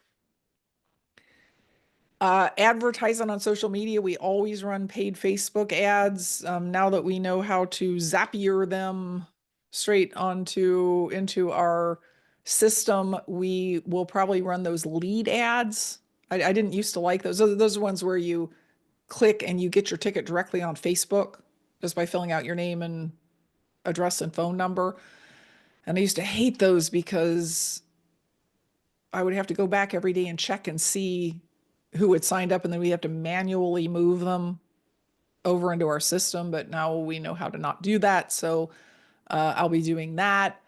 Advertising on social media, we always run paid Facebook ads. Now that we know how to Zapier them straight into our system, we will probably run those lead ads. I didn't used to like those. Those are ones where you click and you get your ticket directly on Facebook just by filling out your name and address and phone number. And I used to hate those because I would have to go back every day and check and see who had signed up, and then we have to manually move them over into our system. But now we know how to not do that. So I'll be doing that.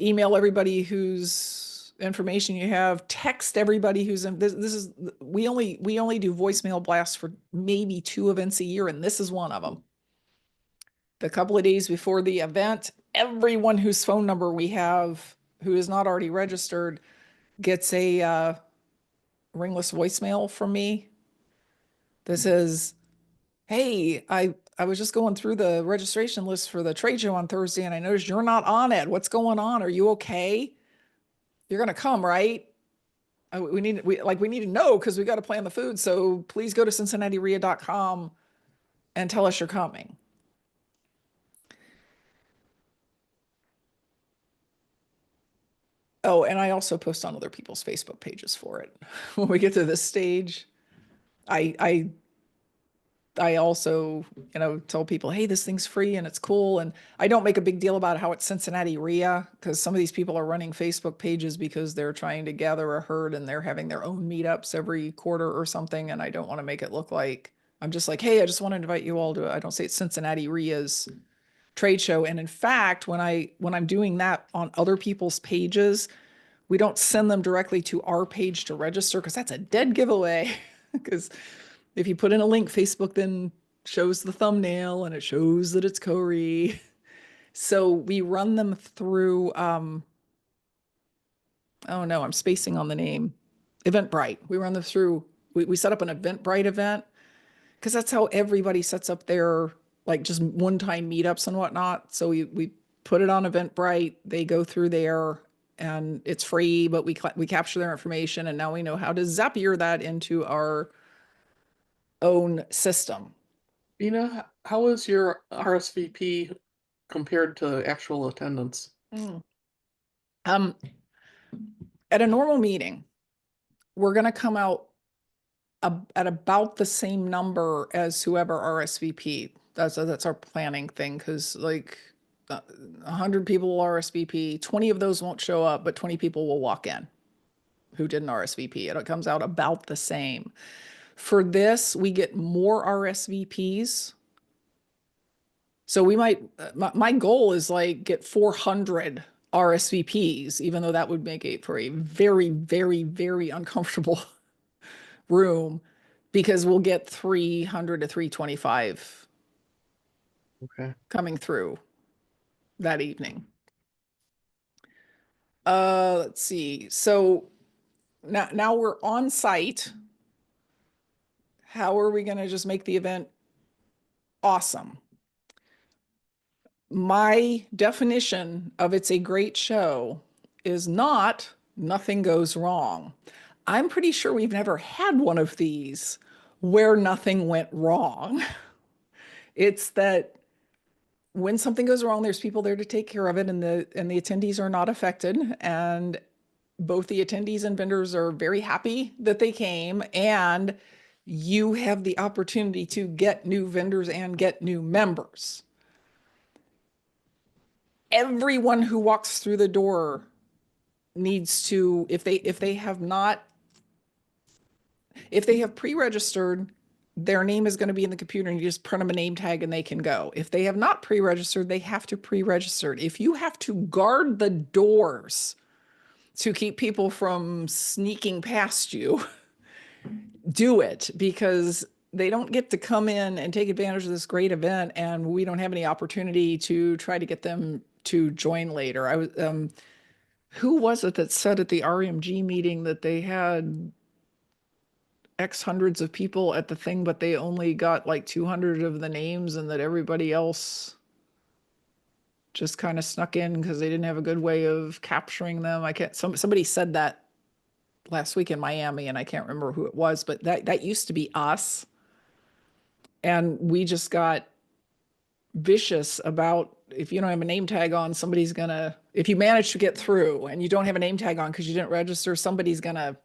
Email everybody whose information you have, text everybody who's in this is we only do voicemail blasts for maybe 2 events a year, and this is one of them. The couple of days before the event, everyone whose phone number we have who is not already registered gets a ringless voicemail from me that says, hey, I was just going through the registration list for the trade show on Thursday, and I noticed you're not on it. What's going on? Are you okay? You're going to come, right? We need to know because we got to plan the food. So please go to CincinnatiREIA.com and tell us you're coming. Oh, and I also post on other people's Facebook pages for it. When we get to this stage, I also, tell people, hey, this thing's free and it's cool. And I don't make a big deal about how it's Cincinnati REIA, because some of these people are running Facebook pages because they're trying to gather a herd and they're having their own meetups every quarter or something. And I don't want to make it look like I'm just like, hey, I just want to invite you all to, I don't say it's Cincinnati REIA's trade show. And in fact, when I'm doing that on other people's pages, we don't send them directly to our page to register, because that's a dead giveaway. Because if you put in a link, Facebook then shows the thumbnail and it shows that it's Corey. So we run them through, oh no, I'm spacing on the name, Eventbrite. We run them through, we set up an Eventbrite event, because that's how everybody sets up their like just one-time meetups and whatnot. So we put it on Eventbrite, they go through there, and it's free, but we capture their information, and now we know how to Zapier that into our own system. How is your RSVP compared to actual attendance? At a normal meeting, we're going to come out at about the same number as whoever RSVP. That's our planning thing, because like 100 people will RSVP, 20 of those won't show up, but 20 people will walk in who didn't RSVP. It comes out about the same. For this, we get more RSVPs. So we might, my goal is like get 400 RSVPs, even though that would make it for a very, very, very uncomfortable room, because we'll get 300 to 325 Okay. coming through that evening. Let's see. So now we're on site. How are we going to just make the event awesome? My definition of it's a great show is not nothing goes wrong. I'm pretty sure we've never had one of these where nothing went wrong. It's that when something goes wrong, there's people there to take care of it, and the attendees are not affected. And both the attendees and vendors are very happy that they came, and you have the opportunity to get new vendors and get new members. Everyone who walks through the door needs to, if they have pre-registered, their name is going to be in the computer, and you just print them a name tag and they can go. If they have not pre-registered, they have to pre-register. If you have to guard the doors to keep people from sneaking past you, do it, because they don't get to come in and take advantage of this great event, and we don't have any opportunity to try to get them to join later. I was, who was it that said at the RMG meeting that they had X hundreds of people at the thing, but they only got like 200 of the names, and that everybody else just kind of snuck in because they didn't have a good way of capturing them? Somebody said that last week in Miami, and I can't remember who it was, but that used to be us. And we just got vicious about, if you don't have a name tag on, somebody's gonna, if you manage to get through and you don't have a name tag on because you didn't register, somebody's gonna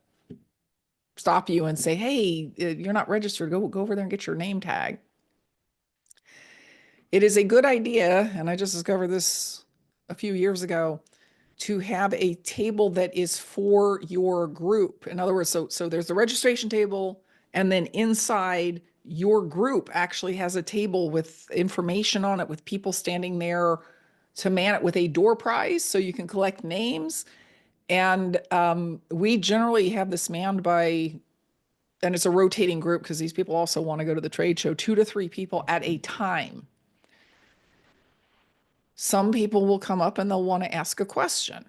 stop you and say, hey, you're not registered, go over there and get your name tag. It is a good idea, and I just discovered this a few years ago, to have a table that is for your group. In other words, so there's the registration table, and then inside your group actually has a table with information on it, with people standing there to man it with a door prize so you can collect names. And we generally have this manned by, and it's a rotating group because these people also want to go to the trade show, 2 to 3 people at a time. Some people will come up and they'll want to ask a question,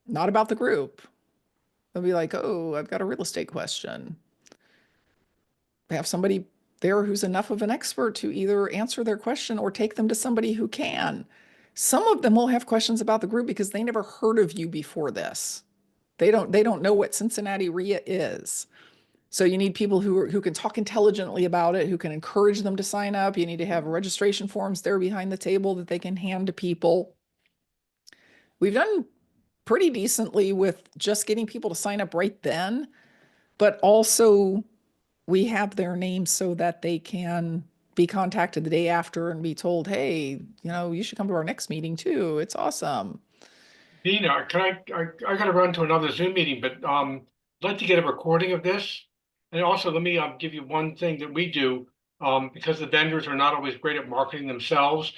not about the group. They'll be like, oh, I've got a real estate question. Have somebody there who's enough of an expert to either answer their question or take them to somebody who can. Some of them will have questions about the group because they never heard of you before this. They don't know what Cincinnati REIA is. So you need people who can talk intelligently about it, who can encourage them to sign up. You need to have registration forms there behind the table that they can hand to people. We've done pretty decently with just getting people to sign up right then, but also we have their names so that they can be contacted the day after and be told, hey, you should come to our next meeting too. It's awesome. Dina, I gotta run to another Zoom meeting, but I'd like to get a recording of this. And also, let me give you one thing that we do, because the vendors are not always great at marketing themselves.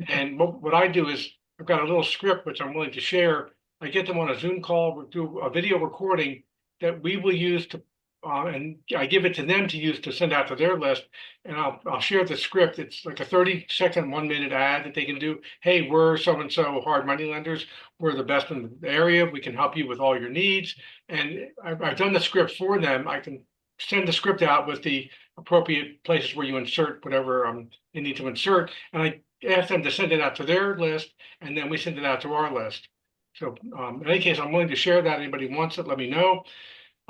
And what I do is, I've got a little script which I'm willing to share. I get them on a Zoom call, do a video recording that we will use to, and I give it to them to use to send out to their list. And I'll share the script. It's like a 30-second, 1-minute ad that they can do. Hey, we're so-and-so hard money lenders. We're the best in the area. We can help you with all your needs. And I've done the script for them. I can send the script out with the appropriate places where you insert whatever you need to insert. And I ask them to send it out to their list, and then we send it out to our list. So in any case, I'm willing to share that. Anybody wants it, let me know.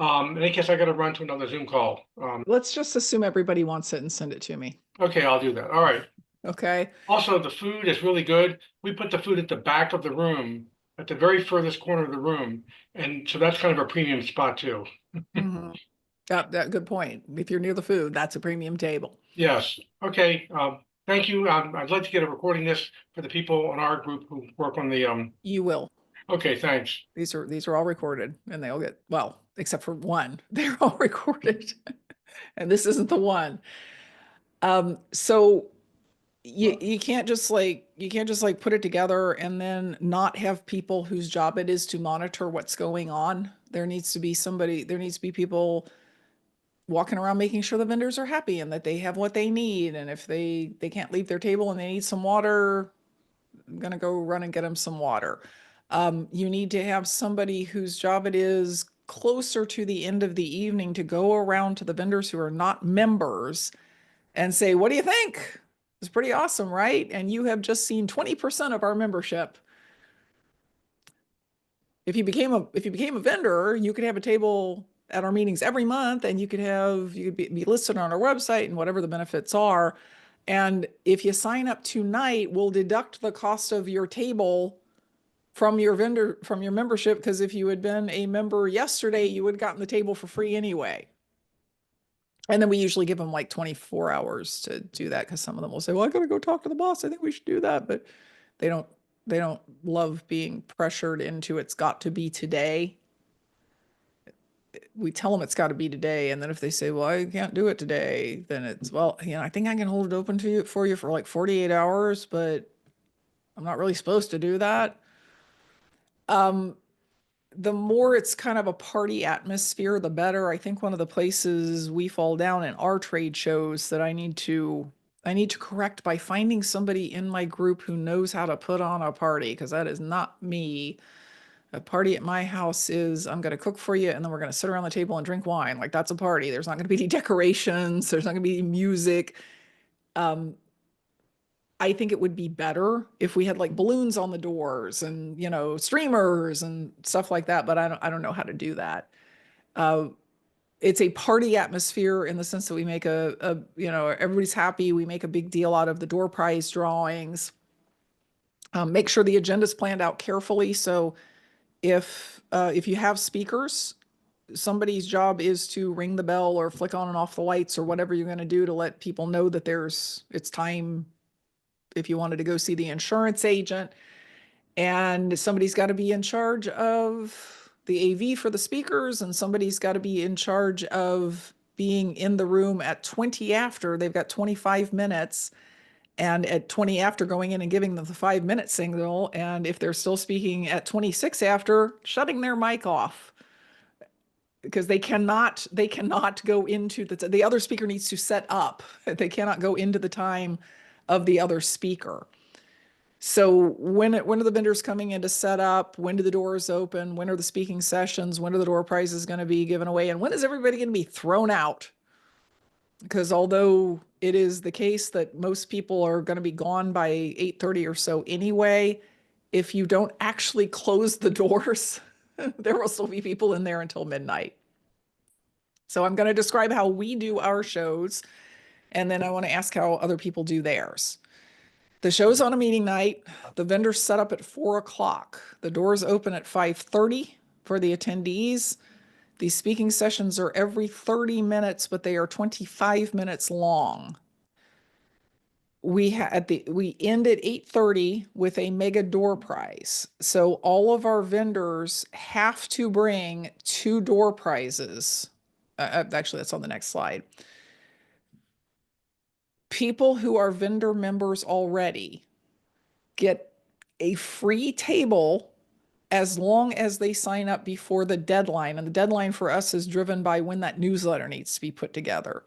In any case, I got to run to another Zoom call. Let's just assume everybody wants it and send it to me. Okay, I'll do that. All right. Okay. Also, the food is really good. We put the food at the back of the room, at the very furthest corner of the room. And so that's kind of a premium spot too. Mm-hmm. That good point. If you're near the food, that's a premium table. Yes. Okay. Thank you. I'd like to get a recording this for the people on our group who work on the You will. Okay, thanks. These are all recorded, and they'll get, well, except for one, they're all recorded. and this isn't the one. So you can't just like put it together and then not have people whose job it is to monitor what's going on. There needs to be people walking around making sure the vendors are happy and that they have what they need. And if they can't leave their table and they need some water, I'm gonna go run and get them some water. You need to have somebody whose job it is closer to the end of the evening to go around to the vendors who are not members and say, what do you think? It's pretty awesome, right? And you have just seen 20% of our membership. If you became a vendor, you could have a table at our meetings every month, and you could be listed on our website and whatever the benefits are. And if you sign up tonight, we'll deduct the cost of your table from your membership, because if you had been a member yesterday, you would have gotten the table for free anyway. And then we usually give them like 24 hours to do that, because some of them will say, well, I gotta go talk to the boss. I think we should do that. But they don't love being pressured into it's got to be today. We tell them it's got to be today. And then if they say, well, I can't do it today, then it's, well, I think I can hold it open for you for like 48 hours, but I'm not really supposed to do that. The more it's kind of a party atmosphere, the better. I think one of the places we fall down in our trade shows that I need to correct by finding somebody in my group who knows how to put on a party, because that is not me. A party at my house is, I'm going to cook for you and then we're going to sit around the table and drink wine. Like, that's a party. There's not going to be any decorations. There's not going to be music. I think it would be better if we had like balloons on the doors and, streamers and stuff like that, but I don't know how to do that. It's a party atmosphere in the sense that we make everybody's happy. We make a big deal out of the door prize drawings. Make sure the agenda's planned out carefully. So if you have speakers, somebody's job is to ring the bell or flick on and off the lights or whatever you're going to do to let people know that it's time. If you wanted to go see the insurance agent, and somebody's got to be in charge of the AV for the speakers, and somebody's got to be in charge of being in the room at 20 after. They've got 25 minutes, and at 20 after going in and giving them the 5-minute signal. And if they're still speaking at 26 after, shutting their mic off, because they cannot go into the other speaker needs to set up. They cannot go into the time of the other speaker. So when are the vendors coming in to set up? When do the doors open? When are the speaking sessions? When are the door prizes going to be given away? And when is everybody going to be thrown out? Because although it is the case that most people are going to be gone by 8:30 or so anyway, if you don't actually close the doors, there will still be people in there until midnight. So I'm going to describe how we do our shows, and then I want to ask how other people do theirs. The show's on a meeting night. The vendors set up at 4 o'clock. The doors open at 5:30 for the attendees. These speaking sessions are every 30 minutes, but they are 25 minutes long. We end at 8:30 with a mega door prize. So all of our vendors have to bring 2 door prizes. Actually, that's on the next slide. People who are vendor members already get a free table as long as they sign up before the deadline. And the deadline for us is driven by when that newsletter needs to be put together.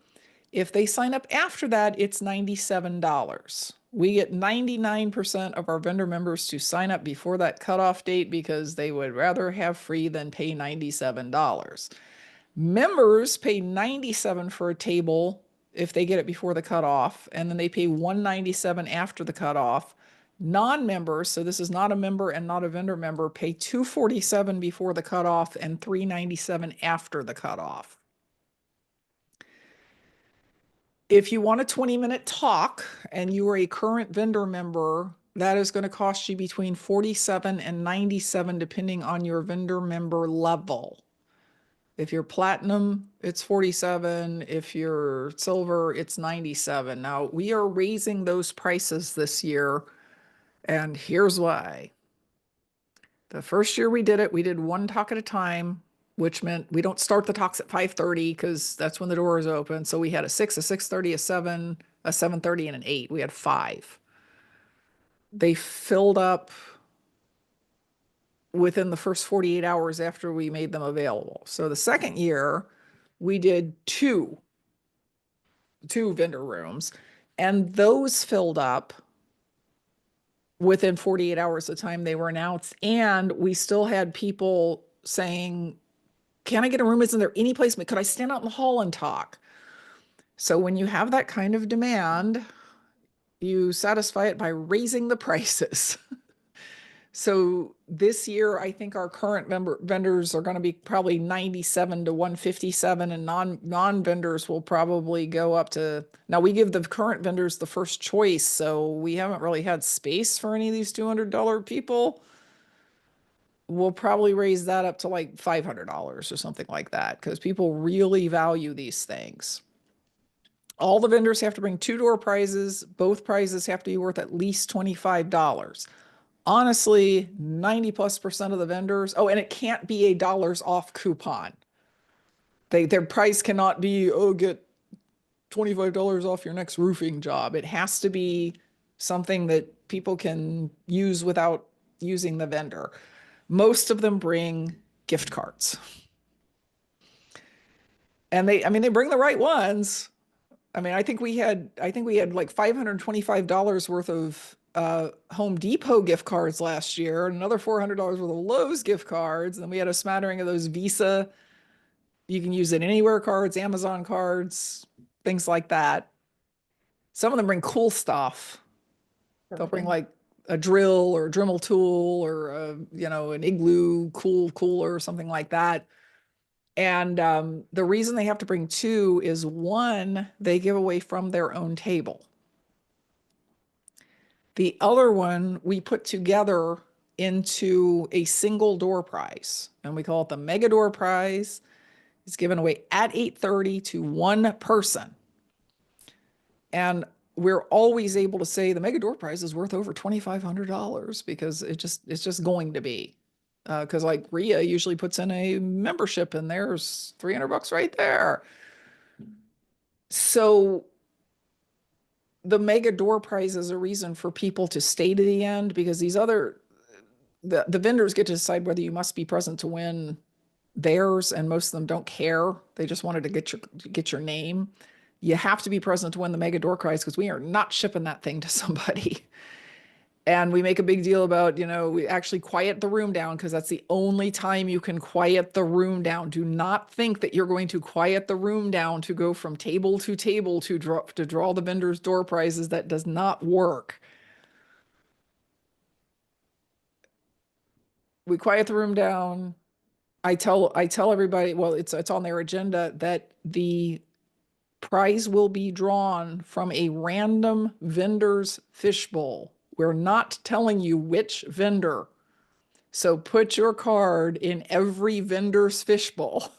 If they sign up after that, it's $97. We get 99% of our vendor members to sign up before that cutoff date because they would rather have free than pay $97. Members pay $97 for a table if they get it before the cutoff, and then they pay $197 after the cutoff. Non-members, so this is not a member and not a vendor member, pay $247 before the cutoff and $397 after the cutoff. If you want a 20-minute talk and you are a current vendor member, that is going to cost you between $47 and $97 depending on your vendor member level. If you're platinum, it's $47. If you're silver, it's $97. Now, we are raising those prices this year, and here's why. The first year we did it, we did 1 talk at a time. which meant we don't start the talks at 5:30 because that's when the door is open. So we had a 6, a 6:30, a 7, a 7:30, and an 8. We had 5. They filled up within the first 48 hours after we made them available. So the second year, we did two vendor rooms, and those filled up within 48 hours of the time they were announced. And we still had people saying, can I get a room? Isn't there any place? Could I stand out in the hall and talk? So when you have that kind of demand, you satisfy it by raising the prices. So this year, I think our current vendors are going to be probably 97 to 157, and non-vendors will probably go up to, now we give the current vendors the first choice, so we haven't really had space for any of these $200 people. We'll probably raise that up to like $500 or something like that, because people really value these things. All the vendors have to bring 2 door prizes. Both prizes have to be worth at least $25. Honestly, 90+% of the vendors, oh, and it can't be a dollars off coupon. Their price cannot be, oh, get $25 off your next roofing job. It has to be something that people can use without using the vendor. Most of them bring gift cards. And they bring the right ones. I mean, I think we had like $525 worth of Home Depot gift cards last year, and another $400 worth of Lowe's gift cards. And then we had a smattering of those Visa, you can use it anywhere cards, Amazon cards, things like that. Some of them bring cool stuff. They'll bring like a drill or a Dremel tool or an Igloo cooler or something like that. And the reason they have to bring 2 is 1, they give away from their own table. The other one we put together into a single door prize, and we call it the Mega Door Prize. It's given away at 8:30 to 1 person. And we're always able to say the Mega Door Prize is worth over $2,500 because it's just going to be. Because like RIA usually puts in a membership and there's $300 right there. So the Mega Door Prize is a reason for people to stay to the end, because these the vendors get to decide whether you must be present to win theirs, and most of them don't care. They just wanted to get your name. You have to be present to win the Mega Door Prize because we are not shipping that thing to somebody. And we make a big deal about, we actually quiet the room down because that's the only time you can quiet the room down. Do not think that you're going to quiet the room down to go from table to table to draw the vendor's door prizes. That does not work. We quiet the room down. I tell everybody, well, it's on their agenda that the prize will be drawn from a random vendor's fishbowl. We're not telling you which vendor. So put your card in every vendor's fishbowl.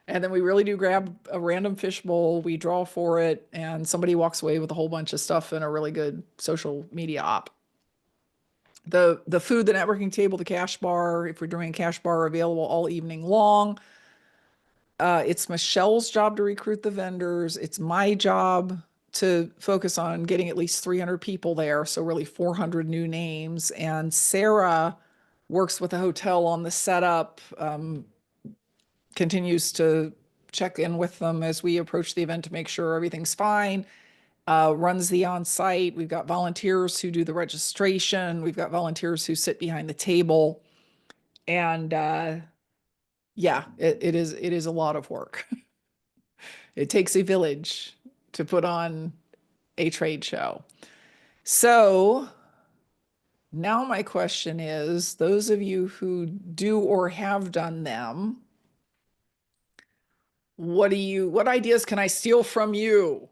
And then we really do grab a random fishbowl, we draw for it, and somebody walks away with a whole bunch of stuff and a really good social media op. The food, the networking table, the cash bar, if we're doing a cash bar, are available all evening long. It's Michelle's job to recruit the vendors. It's my job to focus on getting at least 300 people there. So really 400 new names. And Sarah works with the hotel on the setup, continues to check in with them as we approach the event to make sure everything's fine, runs the on-site. We've got volunteers who do the registration. We've got volunteers who sit behind the table. And yeah, it is a lot of work. It takes a village to put on a trade show. So now my question is, those of you who do or have done them, what ideas can I steal from you?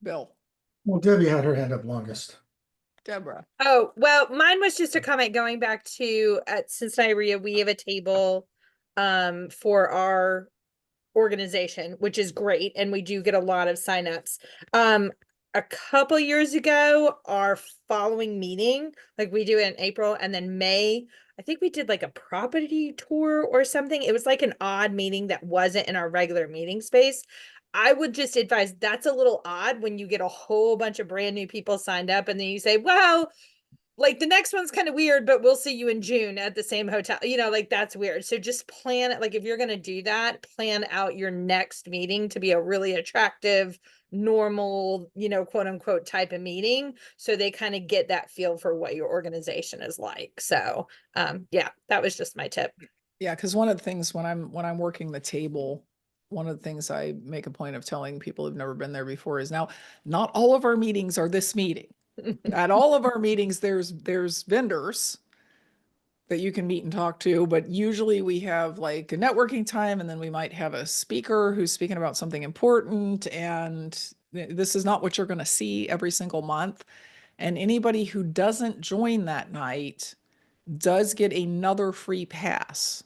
Bill. Well, Debbie had her hand up longest. Deborah. Oh, well, mine was just a comment going back to at Cincinnati RIA, we have a table for our organization, which is great, and we do get a lot of signups. A couple years ago, our following meeting, like we do it in April, and then May, I think we did like a property tour or something. It was like an odd meeting that wasn't in our regular meeting space. I would just advise that's a little odd when you get a whole bunch of brand new people signed up and then you say, well, like the next one's kind of weird, but we'll see you in June at the same hotel. Like that's weird. So just plan it. Like if you're going to do that, plan out your next meeting to be a really attractive, normal, quote unquote type of meeting. So they kind of get that feel for what your organization is like. So, yeah, that was just my tip. Yeah, because one of the things when I'm working the table, one of the things I make a point of telling people who've never been there before is now not all of our meetings are this meeting. At all of our meetings, there's vendors that you can meet and talk to, but usually we have like a networking time and then we might have a speaker who's speaking about something important, and this is not what you're going to see every single month. And anybody who doesn't join that night does get another free pass.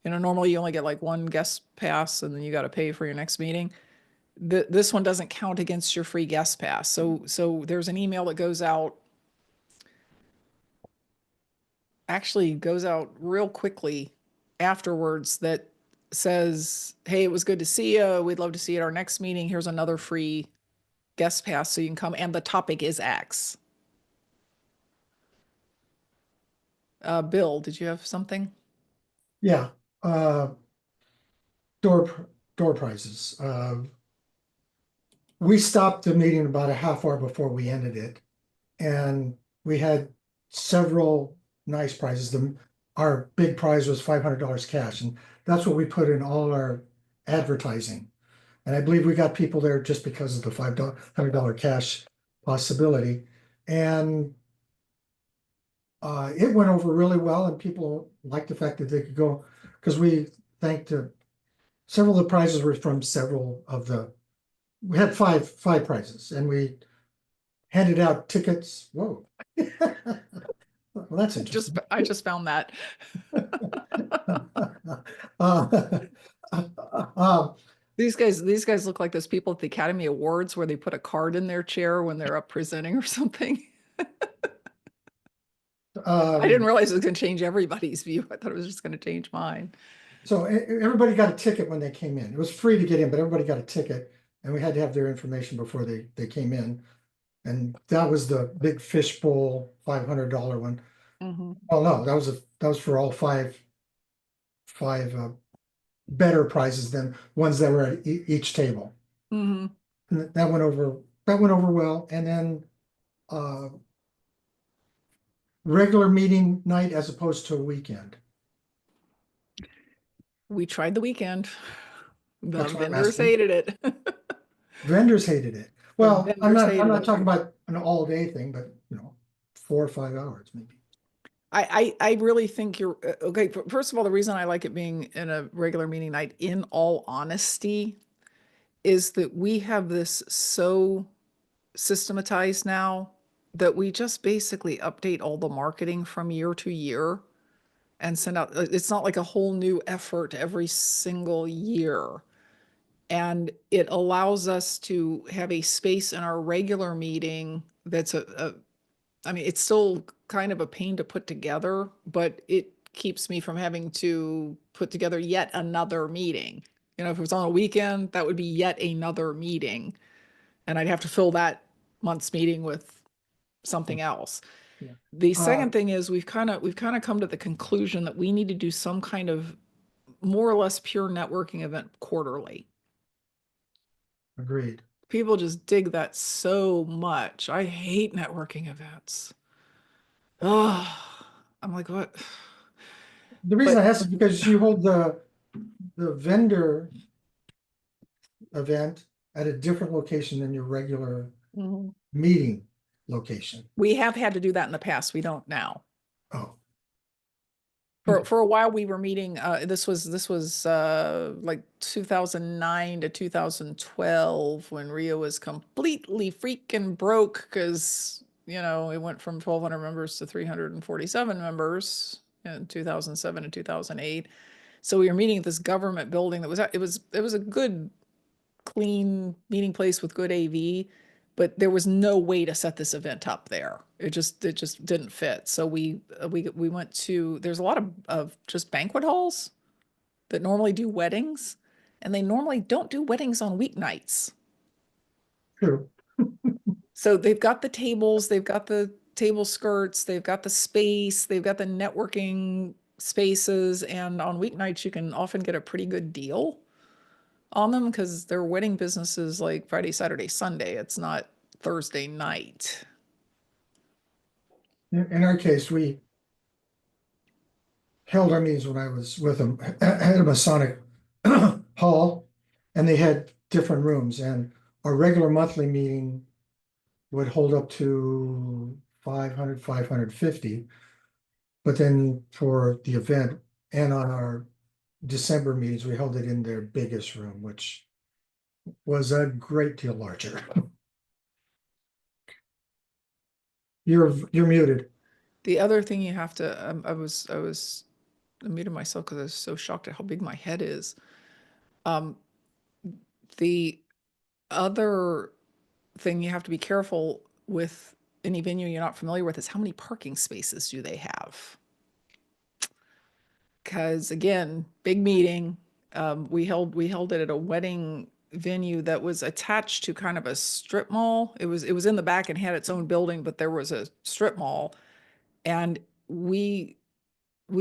Normally you only get like one guest pass and then you got to pay for your next meeting. This one doesn't count against your free guest pass. So there's an email that goes out, actually goes out real quickly afterwards, that says, hey, it was good to see you. We'd love to see you at our next meeting. Here's another free guest pass so you can come. And the topic is X. Bill, did you have something? Yeah, door prizes. We stopped the meeting about a half hour before we ended it, and we had several nice prizes. Our big prize was $500 cash, and that's what we put in all our advertising. And I believe we got people there just because of the $500 cash possibility. And it went over really well, and people liked the fact that they could go, because we thanked several of the prizes were from several of the, we had five prizes, and we handed out tickets. Whoa. Well, that's interesting. I just found that. These guys look like those people at the Academy Awards where they put a card in their chair when they're up presenting or something. I didn't realize it was going to change everybody's view. I thought it was just going to change mine. So everybody got a ticket when they came in. It was free to get in, but everybody got a ticket, and we had to have their information before they came in. And that was the big fishbowl $500 one. Mm-hmm. Oh no, that was for all five better prizes than ones that were at each table. Mm-hmm. And that went over well. And then regular meeting night as opposed to a weekend. We tried the weekend. The That's what I'm vendors asking. hated it. Vendors hated it. Well, I'm vendors hated not it. talking about an all day thing, but 4 or 5 hours maybe. I really think you're okay. First of all, the reason I like it being in a regular meeting night, in all honesty, is that we have this so systematized now that we just basically update all the marketing from year to year and send out. It's not like a whole new effort every single year. And it allows us to have a space in our regular meeting that's I mean, it's still kind of a pain to put together, but it keeps me from having to put together yet another meeting. If it was on a weekend, that would be yet another meeting. And I'd have to fill that month's meeting with something else. Yeah. The second thing is we've kind of come to the conclusion that we need to do some kind of more or less pure networking event quarterly. Agreed. People just dig that so much. I hate networking events. Oh, I'm like, what? The reason But- I asked is because you hold the vendor event at a different location than your regular meeting location. We have had to do that in the past. We don't now. Oh, For a while we were meeting, this was like 2009 to 2012 when Rio was completely freaking broke because, it went from 1,200 members to 347 members in 2007 and 2008. So we were meeting at this government building that was a good, clean meeting place with good AV. but there was no way to set this event up there. It just didn't fit. So we went to, there's a lot of just banquet halls that normally do weddings, and they normally don't do weddings on weeknights. True. So they've got the tables, they've got the table skirts, they've got the space, they've got the networking spaces, and on weeknights you can often get a pretty good deal on them because their wedding business is like Friday, Saturday, Sunday. It's not Thursday night. In our case, we held our meetings when I was with them at a Masonic hall, and they had different rooms, and our regular monthly meeting would hold up to 500, 550. But then for the event and on our December meetings, we held it in their biggest room, which was a great deal larger. You're muted. The other thing you have to, I muted myself because I was so shocked at how big my head is. The other thing you have to be careful with any venue you're not familiar with is how many parking spaces do they have? Because again, big meeting. We held it at a wedding venue that was attached to kind of a strip mall. It was in the back and had its own building, but there was a strip mall. And we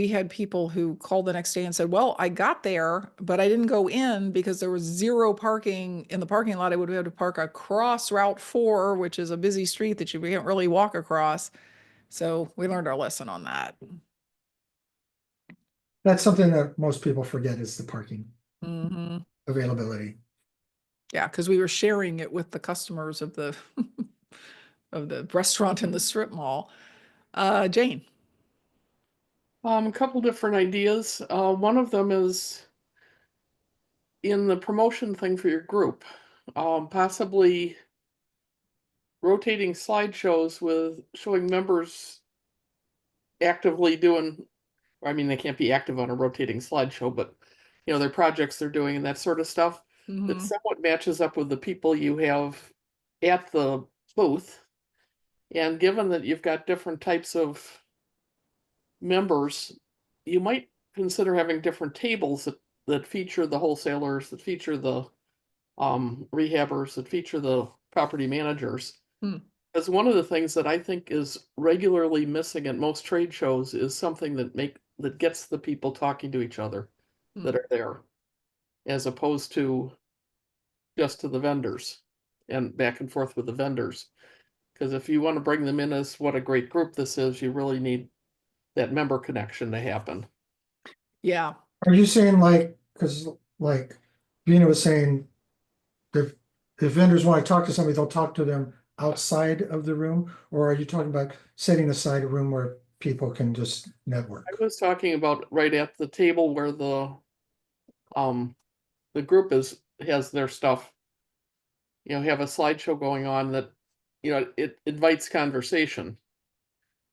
had people who called the next day and said, well, I got there, but I didn't go in because there was zero parking in the parking lot. I would have had to park across Route 4, which is a busy street that you can't really walk across. So we learned our lesson on that. That's something that most people forget is the parking Mm-hmm. availability. Yeah, because we were sharing it with the customers of the of the restaurant in the strip mall. Jane. A couple different ideas. One of them is in the promotion thing for your group, possibly rotating slideshows with showing members actively doing, I mean, they can't be active on a rotating slideshow, but you know, their projects they're doing and that sort of stuff that somewhat matches up with the people you have at the booth. And given that you've got different types of members, you might consider having different tables that feature the wholesalers, that feature the rehabbers, that feature the property managers. Because one of the things that I think is regularly missing at most trade shows is something that gets the people talking to each other that are there, as opposed to just to the vendors and back and forth with the vendors. Because if you want to bring them in as what a great group this is, you really need that member connection to happen. Yeah. Are you saying because Vina was saying, if vendors want to talk to somebody, they'll talk to them outside of the room? Or are you talking about setting aside a room where people can just network? I was talking about right at the table where the group has their stuff, you know, have a slideshow going on that, you know, it invites conversation.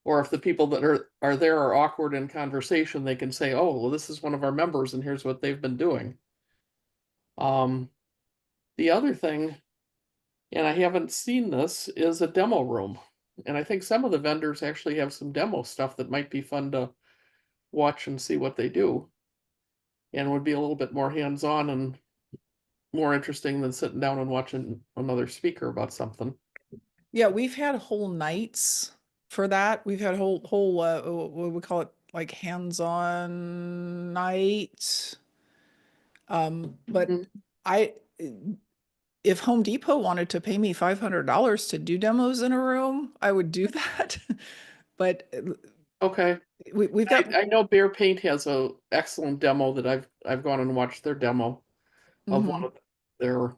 Or if the people that are there are awkward in conversation, they can say, oh, well, this is one of our members and here's what they've been doing. The other thing, and I haven't seen this, is a demo room. And I think some of the vendors actually have some demo stuff that might be fun to watch and see what they do. And would be a little bit more hands-on and more interesting than sitting down and watching another speaker about something. Yeah, we've had whole nights for that. We've had whole what we call it, like hands-on night. But if Home Depot wanted to pay me $500 to do demos in a room, I would do that. But okay, we've got. I know Bear Paint has a excellent demo that I've gone and watched their demo of one of their.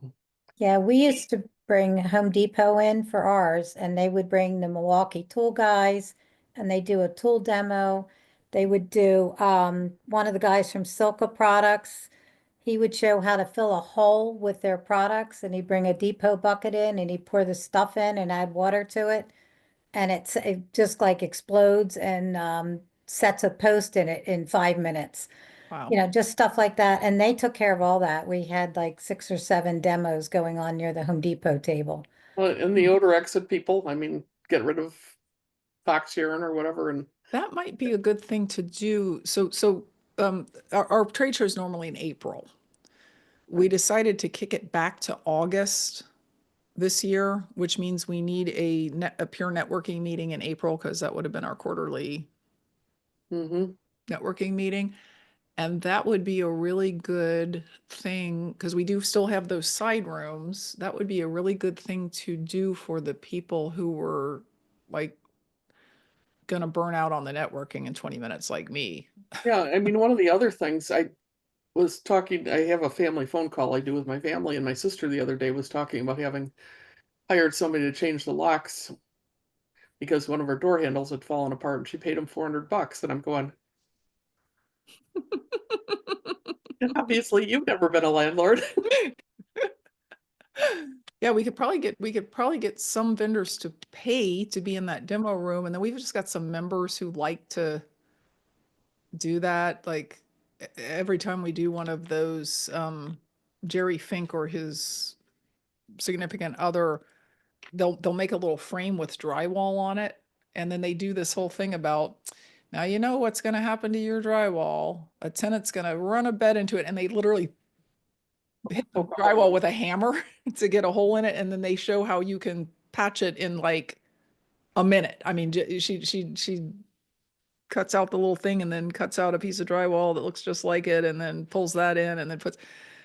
Yeah, we used to bring Home Depot in for ours, and they would bring the Milwaukee tool guys, and they do a tool demo. They would do one of the guys from Silka Products. He would show how to fill a hole with their products, and he'd bring a Depot bucket in, and he'd pour the stuff in and add water to it, and it just like explodes and sets a post in it in 5 minutes. Wow. You know, just stuff like that. And they took care of all that. We had like 6 or 7 demos going on near the Home Depot table. And the odor exit people, I mean, get rid of fox urine or whatever, and That might be a good thing to do. Our trade show is normally in April. We decided to kick it back to August this year, which means we need a pure networking meeting in April, because that would have been our quarterly mhm. networking meeting. And that would be a really good thing, because we do still have those side rooms. That would be a really good thing to do for the people who were like gonna burn out on the networking in 20 minutes, like me. Yeah, I mean, one of the other things I was talking, I have a family phone call I do with my family, and my sister the other day was talking about having hired somebody to change the locks because one of her door handles had fallen apart, and she paid him $400. And I'm going, obviously, you've never been a landlord. Yeah, we could probably get some vendors to pay to be in that demo room, and then we've just got some members who like to do that. Like every time we do one of those, Jerry Fink or his significant other, they'll make a little frame with drywall on it, and then they do this whole thing about, now you know what's going to happen to your drywall. A tenant's going to run a bed into it, and they literally hit the drywall with a hammer to get a hole in it, and then they show how you can patch it in like a minute. I mean, she cuts out the little thing and then cuts out a piece of drywall that looks just like it, and then pulls that in and then puts.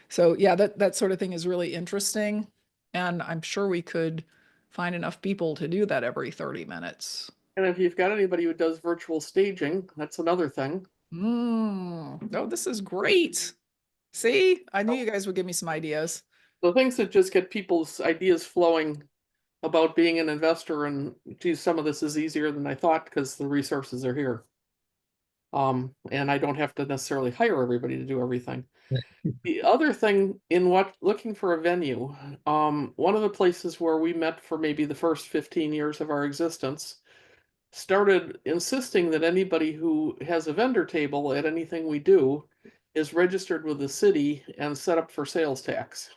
So yeah, that sort of thing is really interesting, and I'm sure we could find enough people to do that every 30 minutes. And if you've got anybody who does virtual staging, that's another thing. Oh, this is great. See, I knew you guys would give me some ideas. The things that just get people's ideas flowing about being an investor, and geez, some of this is easier than I thought because the resources are here. And I don't have to necessarily hire everybody to do everything. The other thing in looking for a venue, one of the places where we met for maybe the first 15 years of our existence started insisting that anybody who has a vendor table at anything we do is registered with the city and set up for sales tax.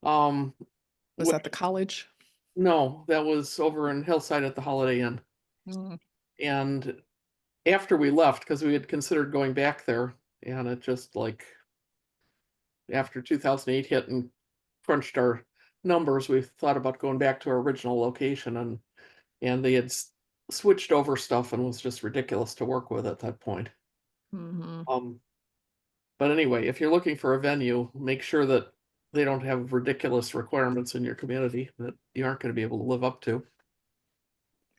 Was that the college? No, that was over in Hillside at the Holiday Inn. Mm. And after we left, because we had considered going back there, and it just like after 2008 hit and crunched our numbers, we thought about going back to our original location, and they had switched over stuff and was just ridiculous to work with at that point. Mm-hmm. But anyway, if you're looking for a venue, make sure that they don't have ridiculous requirements in your community that you aren't going to be able to live up to.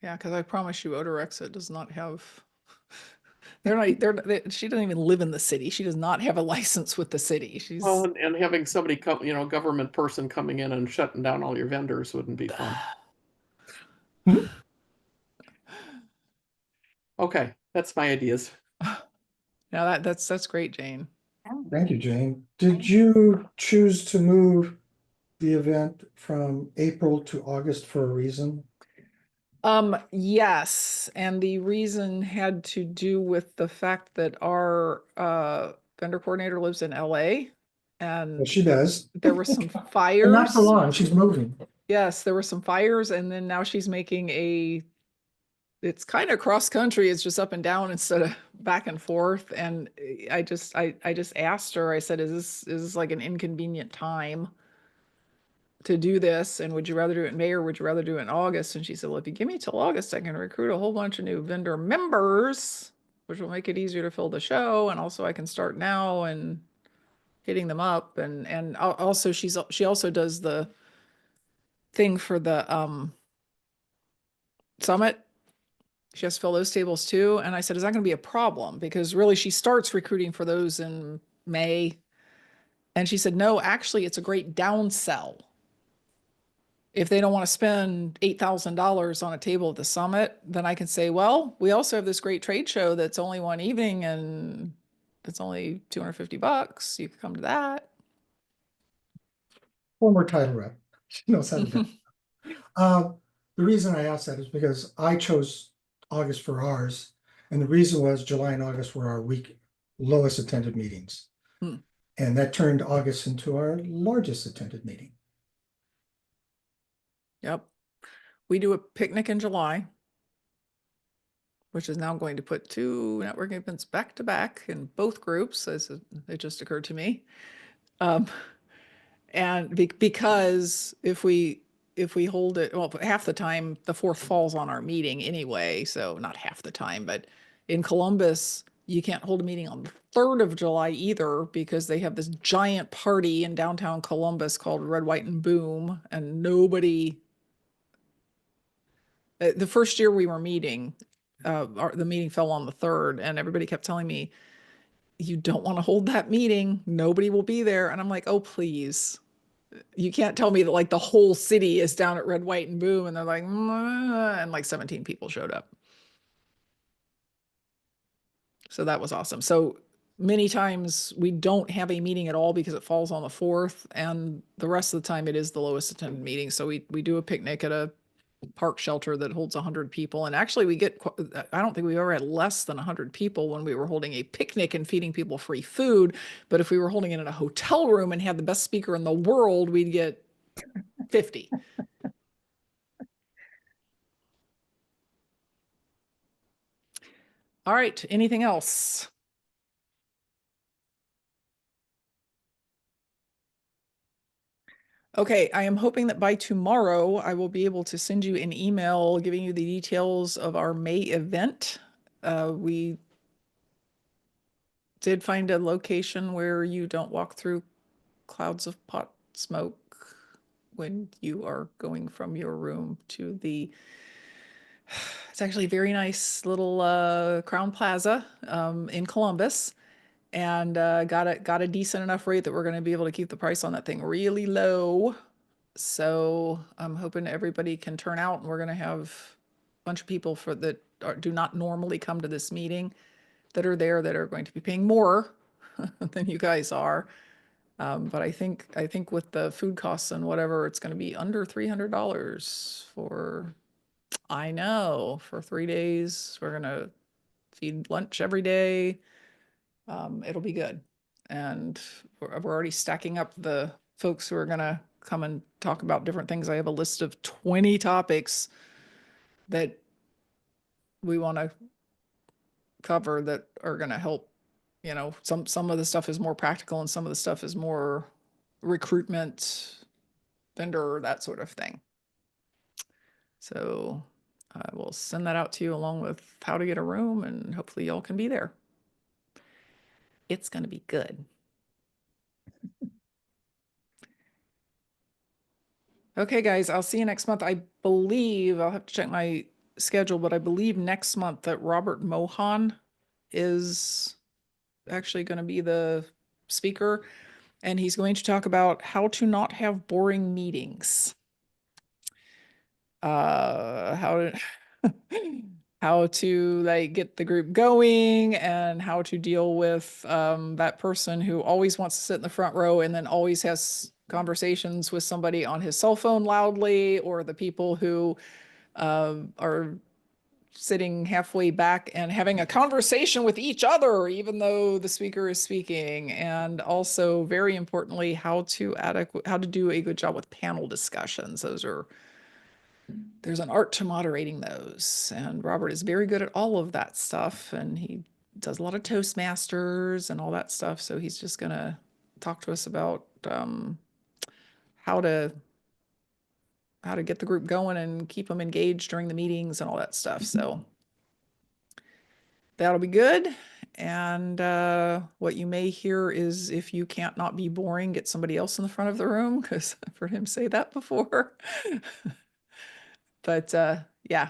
Yeah, because I promise you, Odor Exit does not have. She doesn't even live in the city. She does not have a license with the city. She's. Well, and having somebody come, government person coming in and shutting down all your vendors wouldn't be fun. Okay, that's my ideas. Now that's great, Jane. Thank you, Jane. Did you choose to move the event from April to August for a reason? Yes, and the reason had to do with the fact that our vendor coordinator lives in LA, and Well, she does. there were some And fires. not for long, she's moving. Yes, there were some fires, and then now she's making it's kind of cross country. It's just up and down instead of back and forth. And I just asked her, I said, is this like an inconvenient time to do this? And would you rather do it in May or would you rather do it in August? And she said, well, if you give me till August, I can recruit a whole bunch of new vendor members, which will make it easier to fill the show. And also I can start now and hitting them up. And also she also does the thing for the summit. She has to fill those tables too. And I said, is that going to be a problem? Because really she starts recruiting for those in May. And she said, no, actually it's a great downsell. If they don't want to spend $8,000 on a table at the summit, then I can say, well, we also have this great trade show that's only one evening and it's only $250. You could come to that. Former title rep. She knows how to do it. The reason I asked that is because I chose August for ours. And the reason was July and August were our lowest attended meetings. And that turned August into our largest attended meeting. Yep. We do a picnic in July, which is now going to put 2 networking events back to back in both groups, as it just occurred to me. And because if we hold it, well, half the time the 4th falls on our meeting anyway, so not half the time, but in Columbus, you can't hold a meeting on the 3rd of July either because they have this giant party in downtown Columbus called Red, White, and Boom, and nobody. The first year we were meeting, the meeting fell on the 3rd, and everybody kept telling me, "You don't want to hold that meeting. Nobody will be there." And I'm like, "Oh, please." You can't tell me that like the whole city is down at Red, White, and Boom, and they're like, and like 17 people showed up. So that was awesome. So many times we don't have a meeting at all because it falls on the 4th, and the rest of the time it is the lowest attended meeting. So we do a picnic at a park shelter that holds 100 people. And actually we get, I don't think we ever had less than 100 people when we were holding a picnic and feeding people free food. But if we were holding it in a hotel room and had the best speaker in the world, we'd get 50. All right, anything else? Okay, I am hoping that by tomorrow I will be able to send you an email giving you the details of our May event. We did find a location where you don't walk through clouds of pot smoke when you are going from your room to the, it's actually a very nice little Crown Plaza in Columbus, and got a decent enough rate that we're going to be able to keep the price on that thing really low. So I'm hoping everybody can turn out, and we're going to have a bunch of people that do not normally come to this meeting that are there that are going to be paying more than you guys are. But I think with the food costs and whatever, it's going to be under $300 for, I know, for 3 days. We're going to feed lunch every day. It'll be good. And we're already stacking up the folks who are going to come and talk about different things. I have a list of 20 topics that we want to cover that are going to help. You know, some of the stuff is more practical and some of the stuff is more recruitment, vendor, that sort of thing. So I will send that out to you along with how to get a room, and hopefully y'all can be there. It's going to be good. Okay, guys, I'll see you next month. I believe, I'll have to check my schedule, but I believe next month that Robert Mohan is actually going to be the speaker, and he's going to talk about how to not have boring meetings. How to like get the group going, and how to deal with that person who always wants to sit in the front row and then always has conversations with somebody on his cell phone loudly, or the people who are sitting halfway back and having a conversation with each other even though the speaker is speaking. And also, very importantly, how to do a good job with panel discussions. There's an art to moderating those, and Robert is very good at all of that stuff, and he does a lot of Toastmasters and all that stuff. So he's just going to talk to us about how to get the group going and keep them engaged during the meetings and all that stuff. So that'll be good. And what you may hear is, if you can't not be boring, get somebody else in the front of the room, because I've heard him say that before. But yeah,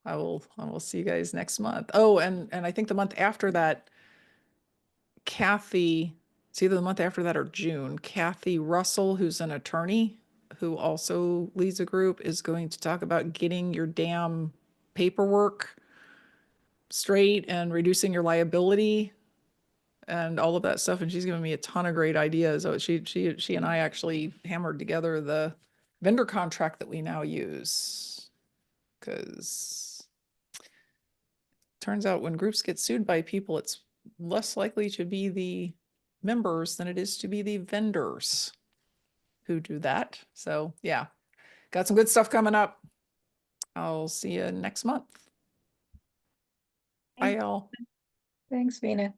I will see you guys next month. Oh, and I think the month after that, Kathy, it's either the month after that or June, Kathy Russell, who's an attorney who also leads a group, is going to talk about getting your damn paperwork straight and reducing your liability and all of that stuff. And she's given me a ton of great ideas. So she and I actually hammered together the vendor contract that we now use, because turns out when groups get sued by people, it's less likely to be the members than it is to be the vendors who do that. So yeah, got some good stuff coming up. I'll see you next month. Bye, Thank- y'all. Thanks, Vina.